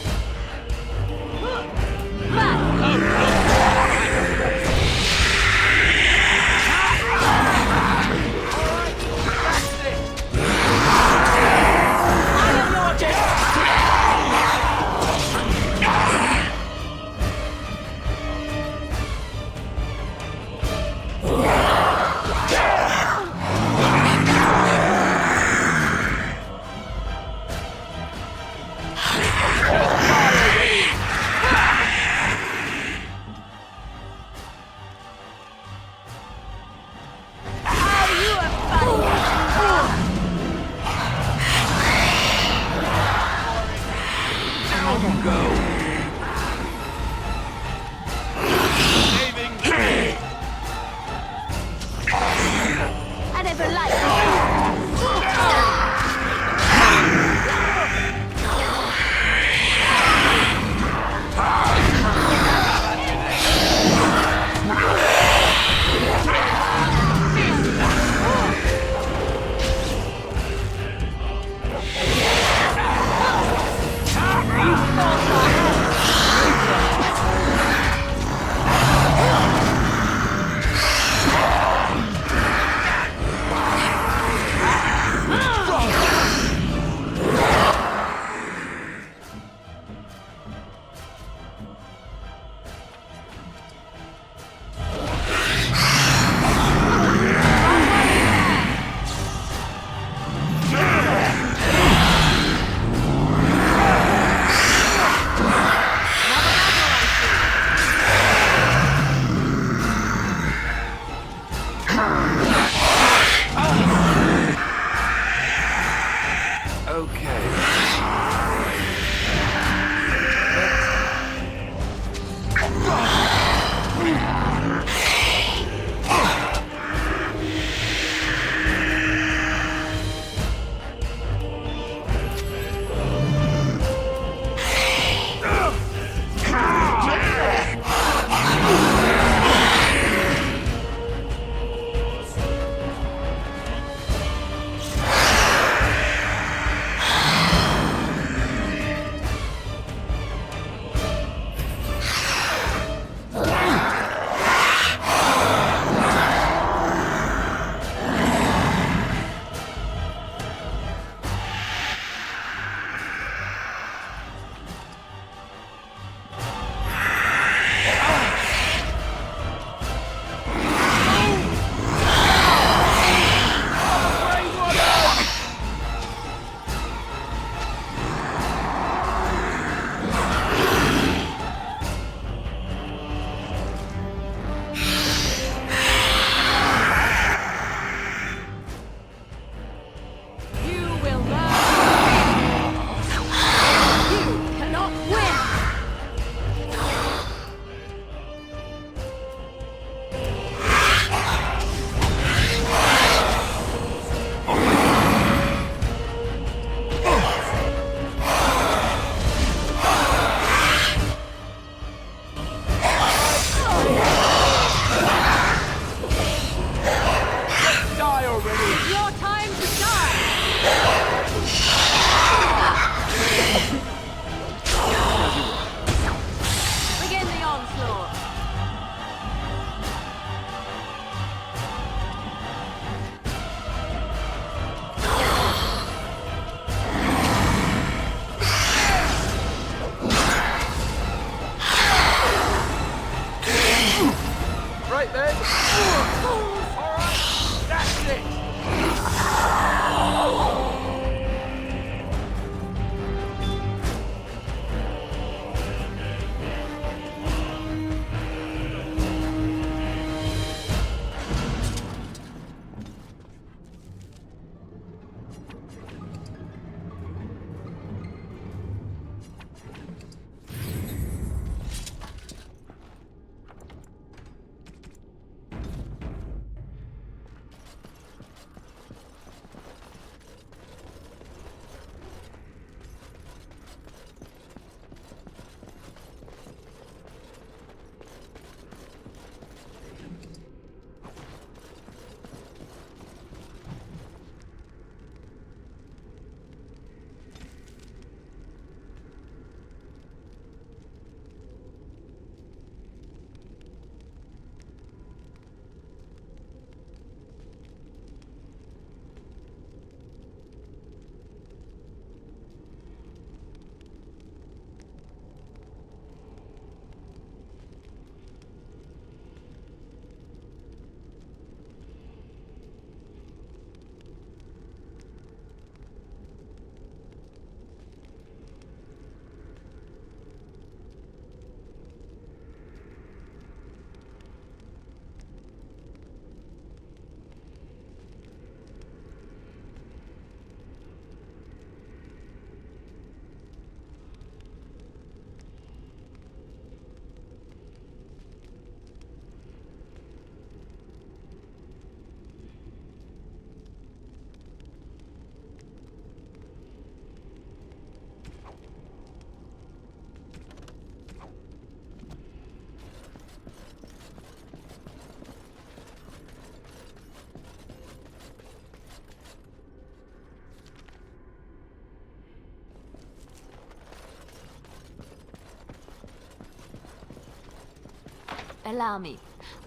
Allow me.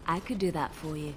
I could do that for you.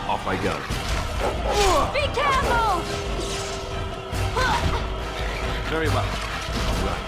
Off I go. Be careful! Very well. Right.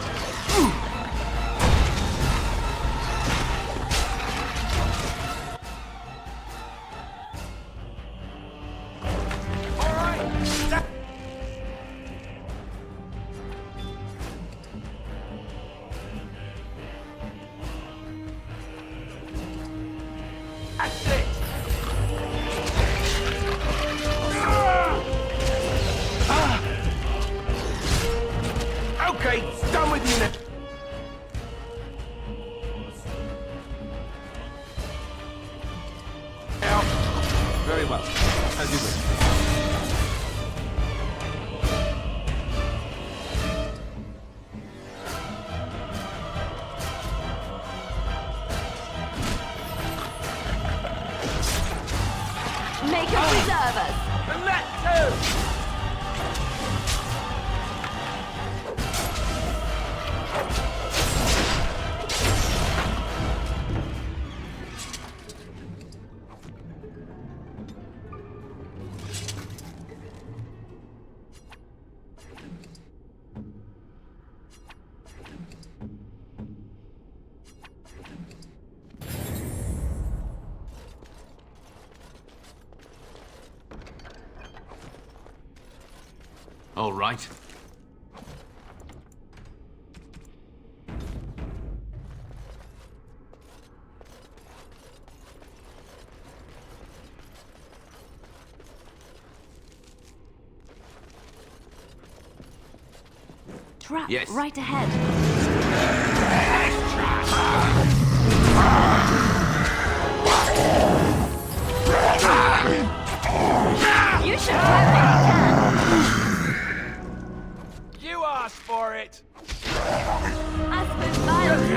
Okay, done with you now. Very well. As you wish. Make us preserve us! And that too! All right. Trap Yes. right ahead. You should have it! You asked for it! I suppose violence.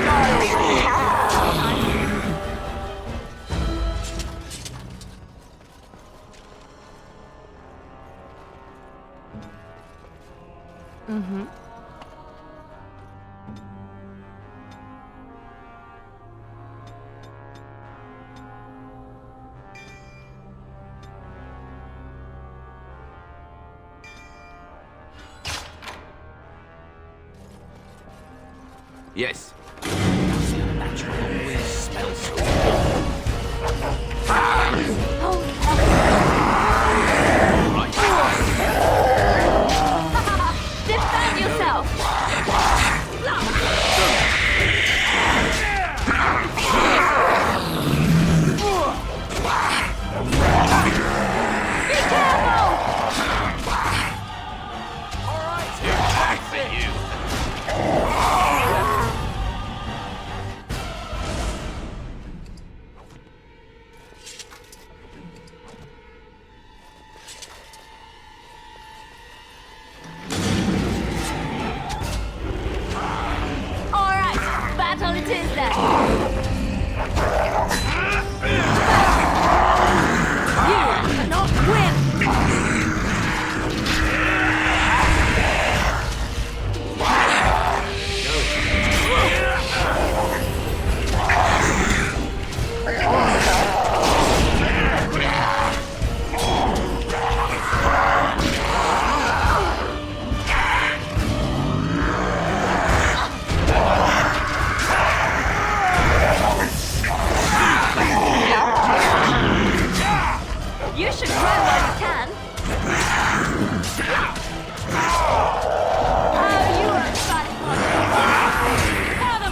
Mm-hmm. Yes. Natural always smells so Defend yourself! Be careful! Alright, that's it, you. Alright, battle it is then! You cannot win! You should run while you can. Oh, you are a fat one.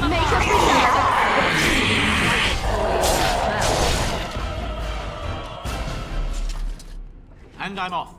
Make up your And I'm off.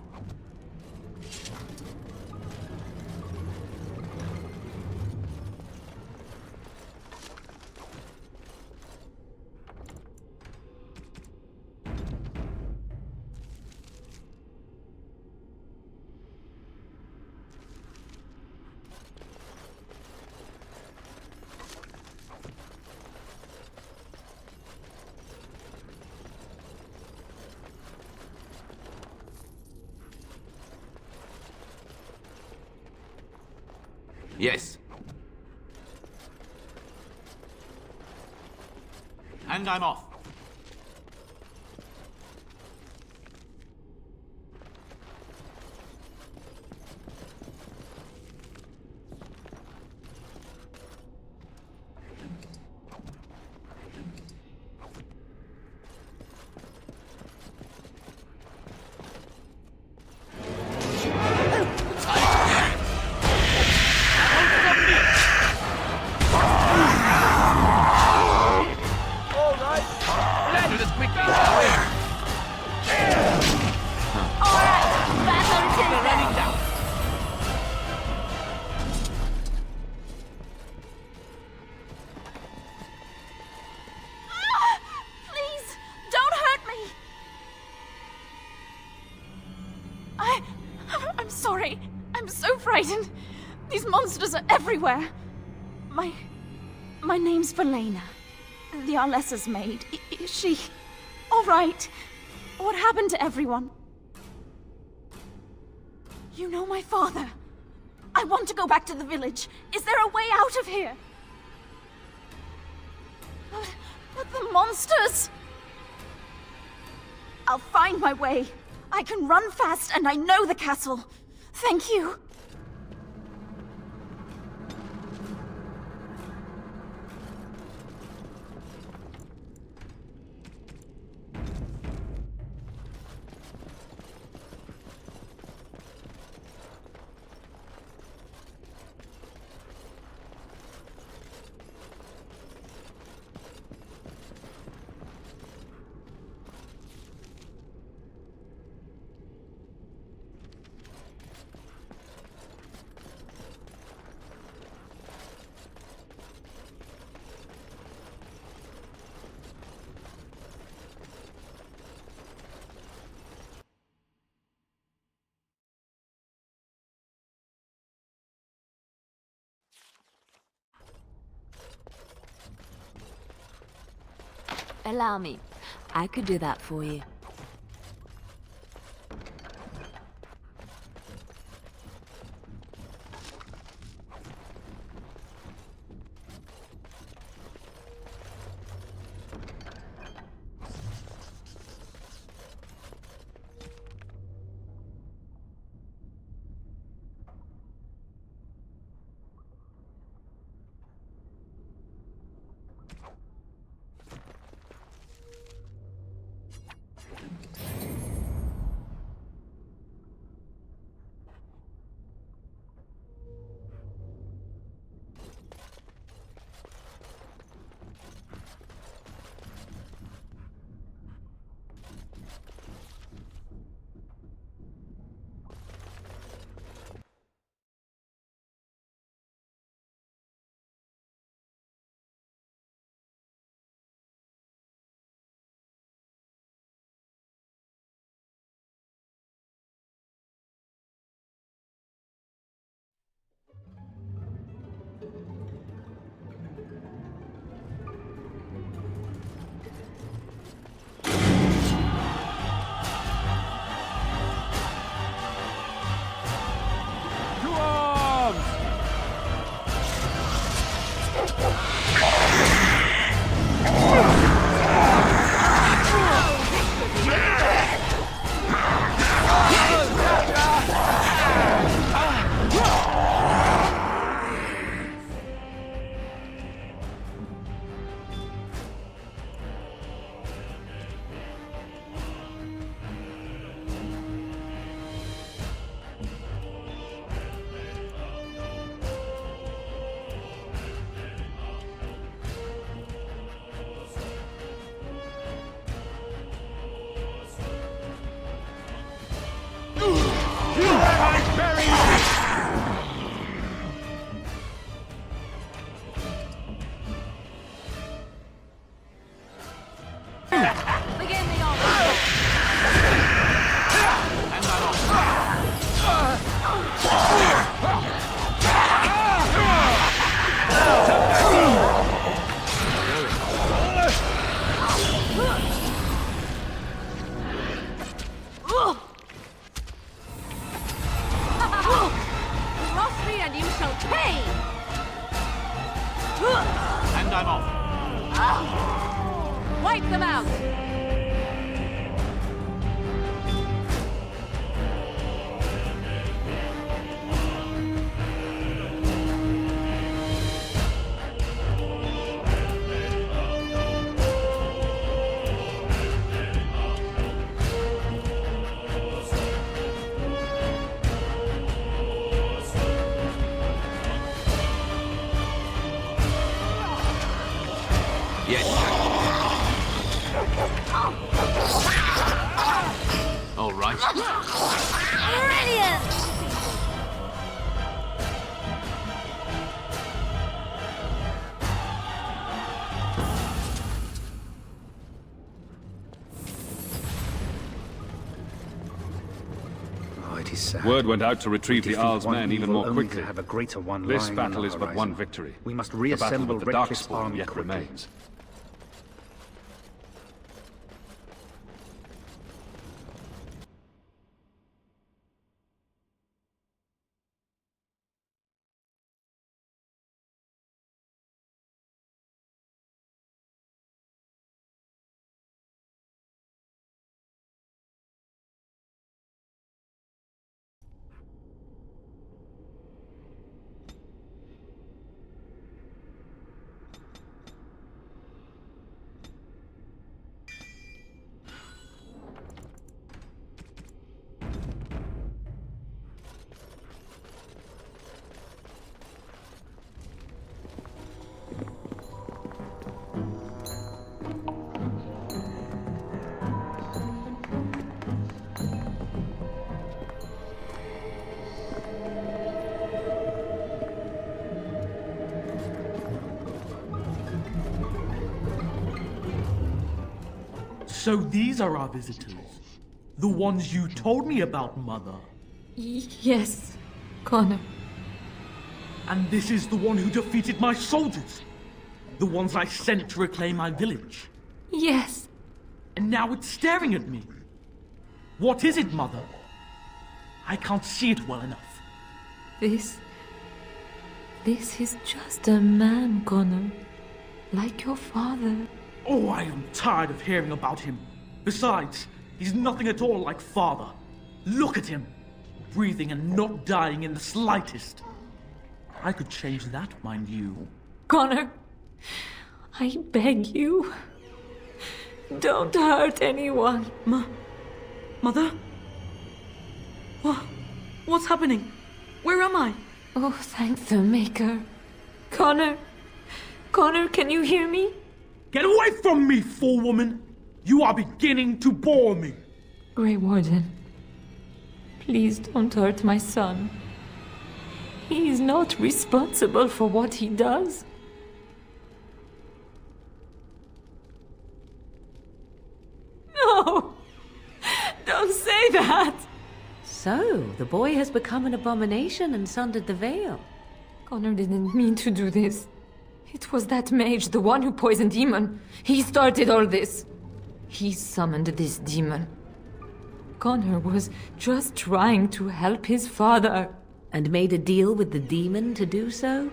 Yes. And I'm off. Please, don't hurt me. I'm sorry. I'm so frightened. These monsters are everywhere. My name's Valena. The Arlessa's maid. Is she all right? What happened to everyone? You know my father. I want to go back to the village. Is there a way out of here? But the monsters! I'll find my way. I can run fast and I know the castle. Thank you. Allow me. I could do that for you. All right. Brilliant! Oh, it is sad. Word went out to retrieve the Defeat Arl's one men even evil more only quickly. to have a greater one This lying battle on is the but horizon. one victory. We must The reassemble battle with the Reckless Darkspawn army yet quickly. remains. So these are our visitors. The ones you told me about, Mother. Yes, Connor. And this is the one who defeated my soldiers. The ones I sent to reclaim my village. Yes. And now it's staring at me. What is it, Mother? I can't see it well enough. This is just a man, Connor. Like your father. Oh, I am tired of hearing about him. Besides, he's nothing at all like Father. Look at him. Breathing and not dying in the slightest. I could change that, mind you. Connor, I beg you. Don't hurt anyone. Mother? What's happening? Where am I? Oh, thank the Maker. Connor, can you hear me? Get away from me, fool woman! You are beginning to bore me. Grey Warden, please don't hurt my son. He is not responsible for what he does. No! Don't say that! So, the boy has become an abomination and sundered the veil. Connor didn't mean to do this. It was that mage, the one who poisoned Demon. He started all this. He summoned this demon. Connor was just trying to help his father. And made a deal with the demon to do so?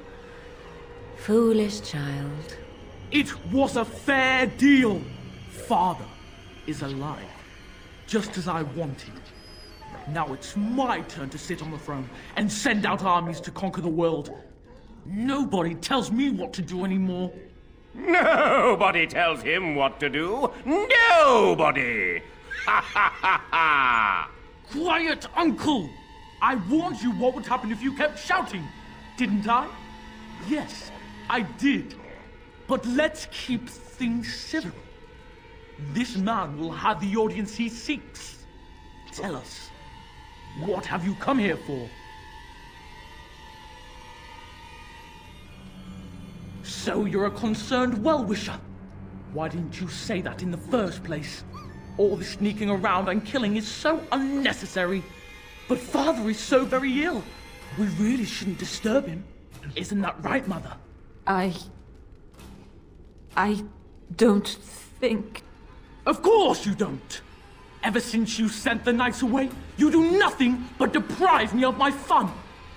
Foolish child. It was a fair deal. Father is alive, just as I wanted. Now it's my turn to sit on the throne and send out armies to conquer the world. Nobody tells me what to do anymore. Nobody tells him what to do. Nobody! Ha ha ha ha! Quiet, Uncle! I warned you what would happen if you kept shouting, didn't I? Yes, I did. But let's keep things civil. This man will have the audience he seeks. Tell us, what have you come here for? So you're a concerned well-wisher. Why didn't you say that in the first place? All the sneaking around and killing is so unnecessary. But Father is so very ill. We really shouldn't disturb him. Isn't that right, Mother? I don't think... Of course you don't! Ever since you sent the knights away, you do nothing but deprive me of my fun.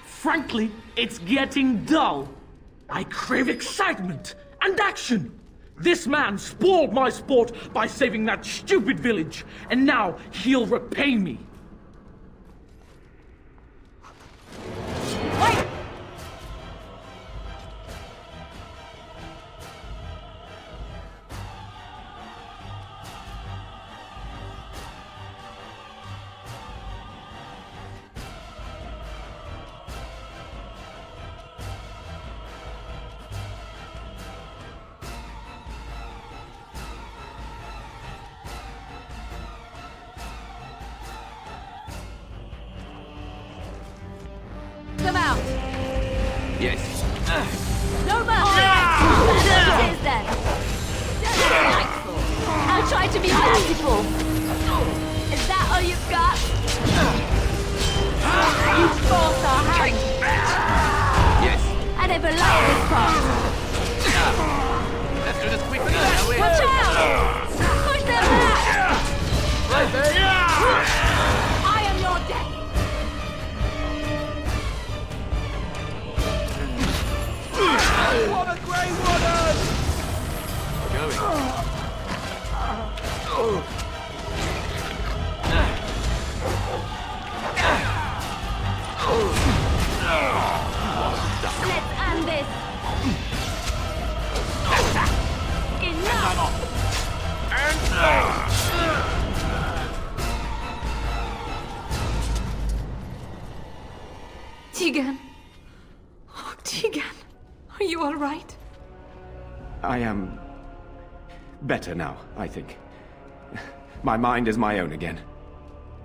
Frankly, it's getting dull. I crave excitement and action. This man spoiled my sport by saving that stupid village, and now he'll repay me. Wait! Come out! Yes. No mercy! That's what it is then! Just delightful! I'll try to be merciful! Is that all you've got? You force our hand! Yes. I never liked this part! Let's do this quickly, shall we? Watch out! Push them back! Right there. I am your death! What a grey woman! Going. Let's end this! Enough! Tegan. Oh, Tegan. Are you all right? I am better now, I think. My mind is my own again.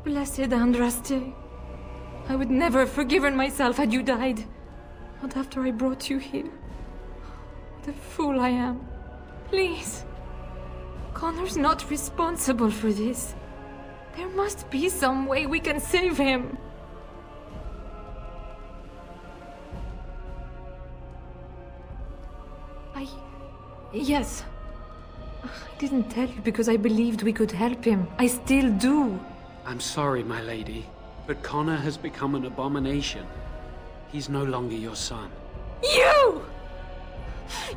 Blessed Andraste. I would never have forgiven myself had you died. Not after I brought you here. What a fool I am. Please. Connor's not responsible for this. There must be some way we can save him. Yes. I didn't tell you because I believed we could help him. I still do. I'm sorry, my lady, but Connor has become an abomination. He's no longer your son. You!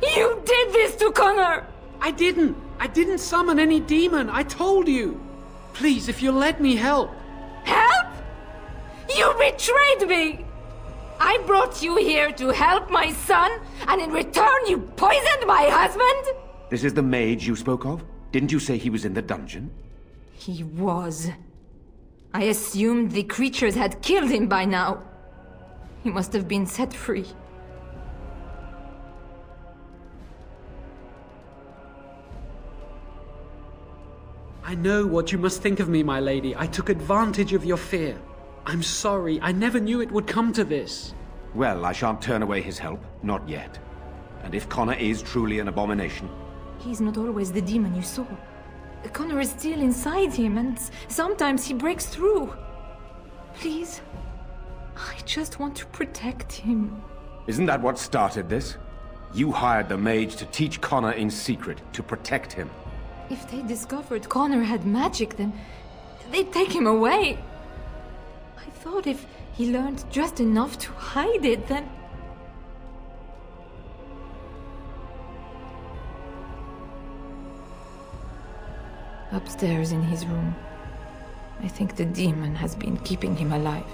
You did this to Connor! I didn't! I didn't summon any demon, I told you! Please, if you'll let me help. Help? You betrayed me! I brought you here to help my son, and in return you poisoned my husband? This is the mage you spoke of? Didn't you say he was in the dungeon? He was. I assumed the creatures had killed him by now. He must have been set free. I know what you must think of me, my lady. I took advantage of your fear. I'm sorry. I never knew it would come to this. Well, I shan't turn away his help. Not yet. And if Connor is truly an abomination... He's not always the demon you saw. Connor is still inside him, and sometimes he breaks through. Please, I just want to protect him. Isn't that what started this? You hired the mage to teach Connor in secret, to protect him. If they discovered Connor had magic, then they'd take him away. I thought if he learned just enough to hide it, then... Upstairs in his room. I think the demon has been keeping him alive.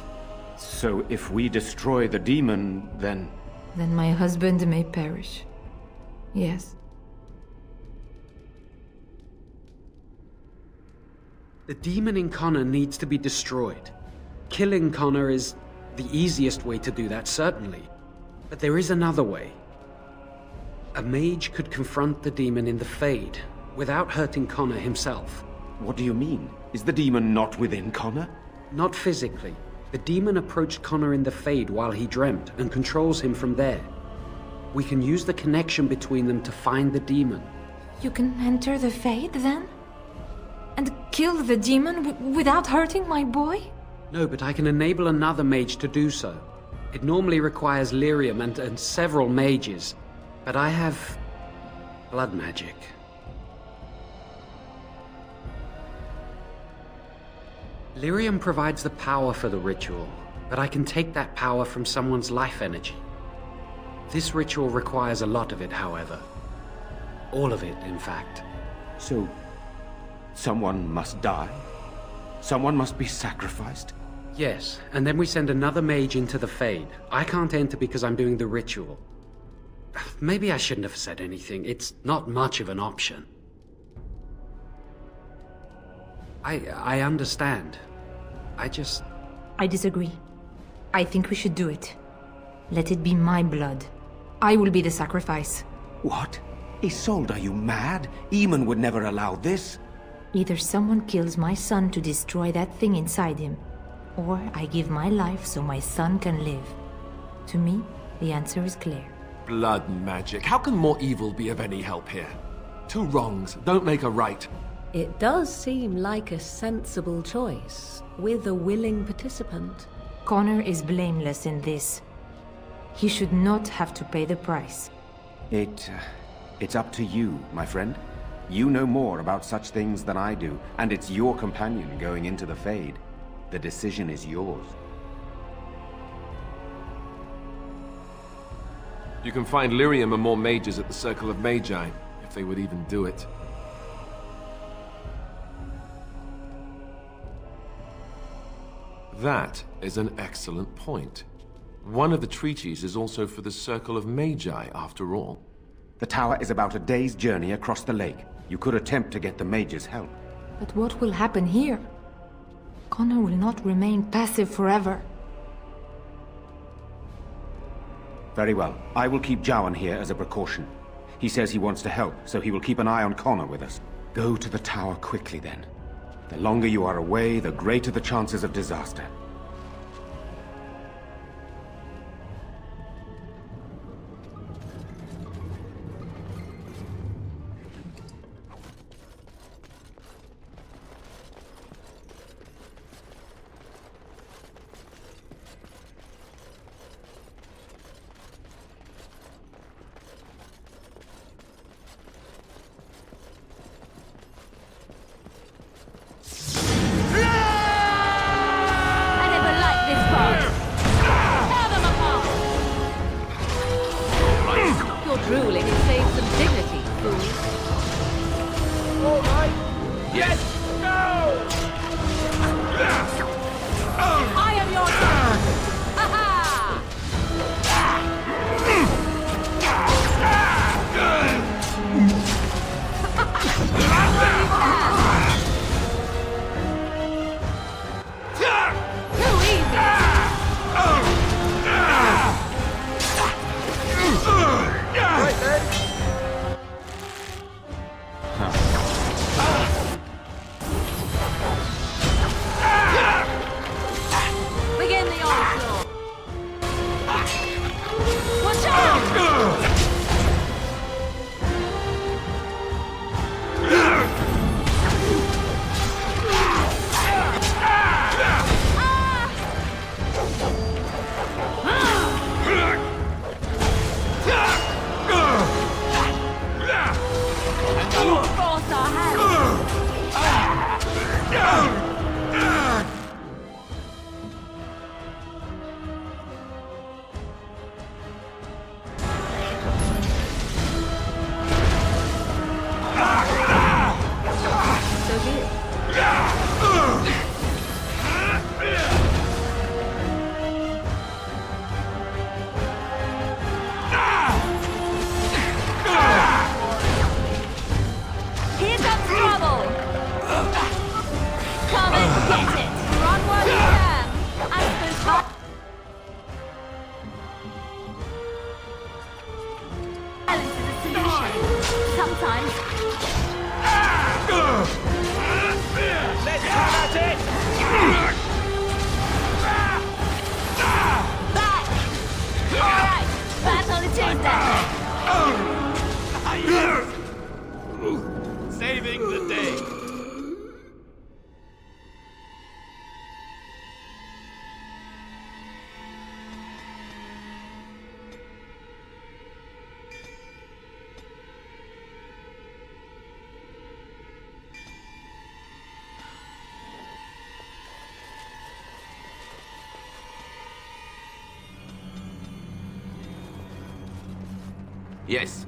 So if we destroy the demon, then... Then my husband may perish. Yes. The demon in Connor needs to be destroyed. Killing Connor is the easiest way to do that, certainly. But there is another way. A mage could confront the demon in the Fade, without hurting Connor himself. What do you mean? Is the demon not within Connor? Not physically. The demon approached Connor in the Fade while he dreamt, and controls him from there. We can use the connection between them to find the demon. You can enter the Fade, then? And kill the demon without hurting my boy? No, but I can enable another mage to do so. It normally requires lyrium and several mages, but I have blood magic. Lyrium provides the power for the ritual, but I can take that power from someone's life energy. This ritual requires a lot of it, however. All of it, in fact. So, someone must die? Someone must be sacrificed? Yes, and then we send another mage into the Fade. I can't enter because I'm doing the ritual. Maybe I shouldn't have said anything. It's not much of an option. I understand. I disagree. I think we should do it. Let it be my blood. I will be the sacrifice. What? Isolde, are you mad? Eamon would never allow this. Either someone kills my son to destroy that thing inside him, or I give my life so my son can live. To me, the answer is clear. Blood magic. How can more evil be of any help here? Two wrongs don't make a right. It does seem like a sensible choice, with a willing participant. Connor is blameless in this. He should not have to pay the price. It's up to you, my friend. You know more about such things than I do, and it's your companion going into the Fade. The decision is yours. You can find lyrium and more mages at the Circle of Magi, if they would even do it. That is an excellent point. One of the treaties is also for the Circle of Magi, after all. The tower is about a day's journey across the lake. You could attempt to get the mages' help. But what will happen here? Connor will not remain passive forever. Very well. I will keep Jowan here as a precaution. He says he wants to help, so he will keep an eye on Connor with us. Go to the tower quickly, then. The longer you are away, the greater the chances of disaster. Drooling and save some dignity, fool. All right. Yes, go! I am your son! Ha-ha! Too easy! Right then. Sometimes. Let's come at it! Back! Alright, battle it is then. Saving the day. Yes.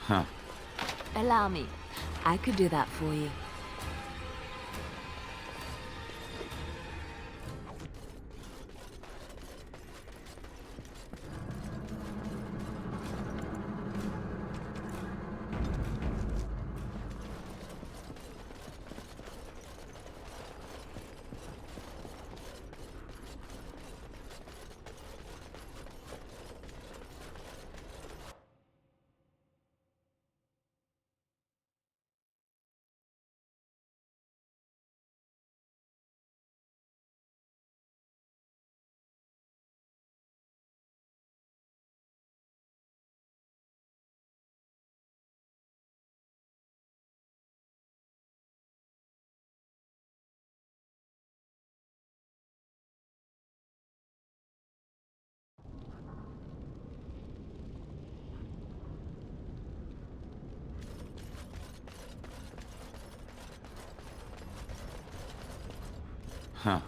Huh. Allow me. I could do that for you. Huh.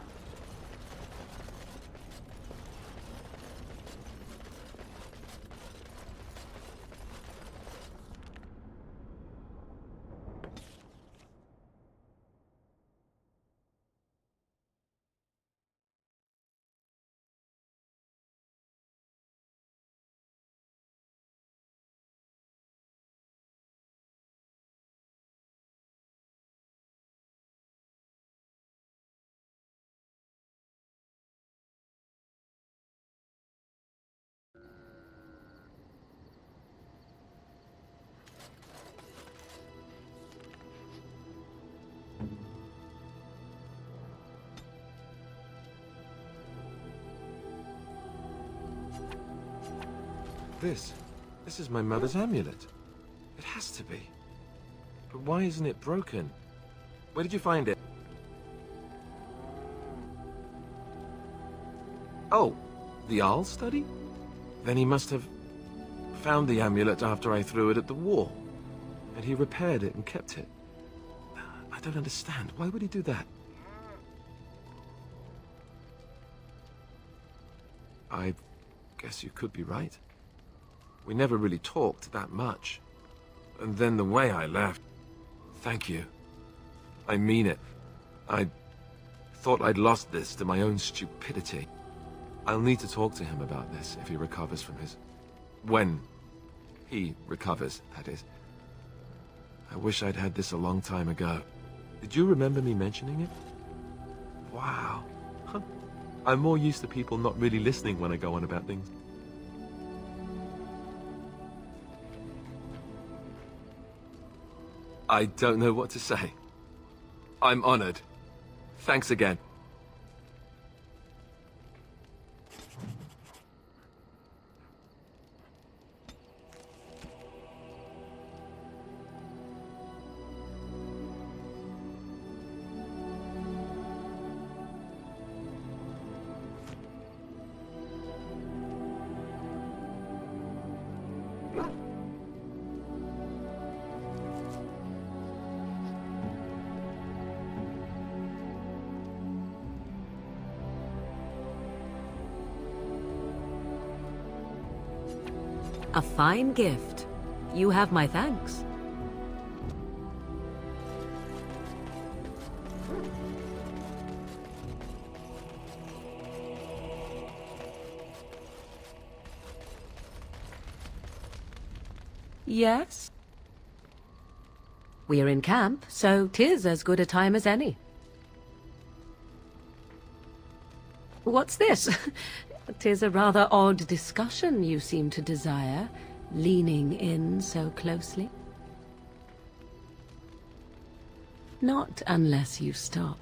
This is my mother's amulet. It has to be. But why isn't it broken? Where did you find it? Oh, the Arl study? Then he must have found the amulet after I threw it at the wall, and he repaired it and kept it. I don't understand. Why would he do that? I guess you could be right. We never really talked that much. And then the way I left... Thank you. I mean it. I thought I'd lost this to my own stupidity. I'll need to talk to him about this if he recovers from his... When he recovers, that is. I wish I'd had this a long time ago. Did you remember me mentioning it? Wow. Huh. I'm more used to people not really listening when I go on about things. I don't know what to say. I'm honored. Thanks again. A fine gift. You have my thanks. Yes? We're in camp, so 'tis as good a time as any. What's this? 'Tis a rather odd discussion you seem to desire, leaning in so closely. Not unless you stop.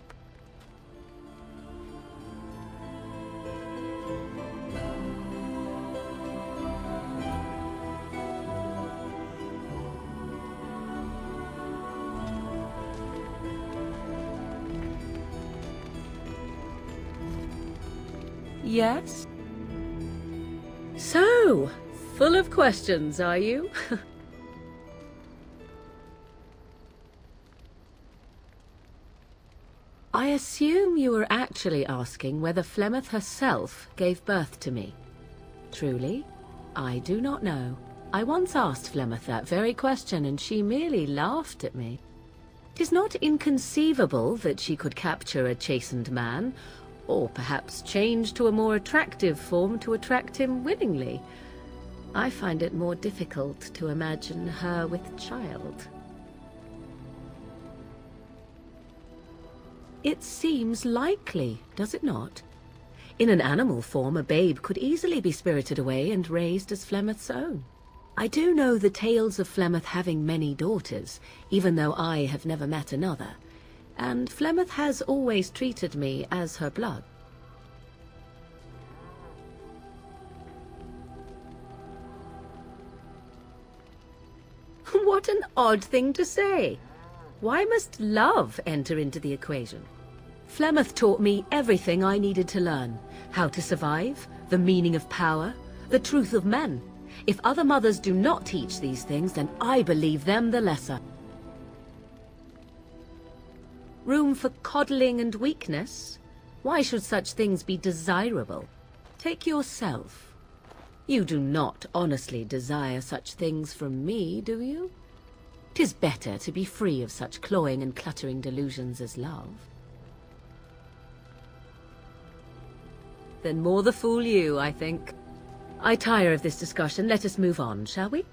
Yes? So, full of questions, are you? I assume you were actually asking whether Flemeth herself gave birth to me. Truly, I do not know. I once asked Flemeth that very question, and she merely laughed at me. 'Tis not inconceivable that she could capture a chastened man, or perhaps change to a more attractive form to attract him willingly. I find it more difficult to imagine her with child. It seems likely, does it not? In an animal form, a babe could easily be spirited away and raised as Flemeth's own. I do know the tales of Flemeth having many daughters, even though I have never met another, and Flemeth has always treated me as her blood. What an odd thing to say! Why must love enter into the equation? Flemeth taught me everything I needed to learn. How to survive, the meaning of power, the truth of men. If other mothers do not teach these things, then I believe them the lesser. Room for coddling and weakness? Why should such things be desirable? Take yourself. You do not honestly desire such things from me, do you? 'Tis better to be free of such cloying and cluttering delusions as love. Then more the fool you, I think. I tire of this discussion. Let us move on, shall we?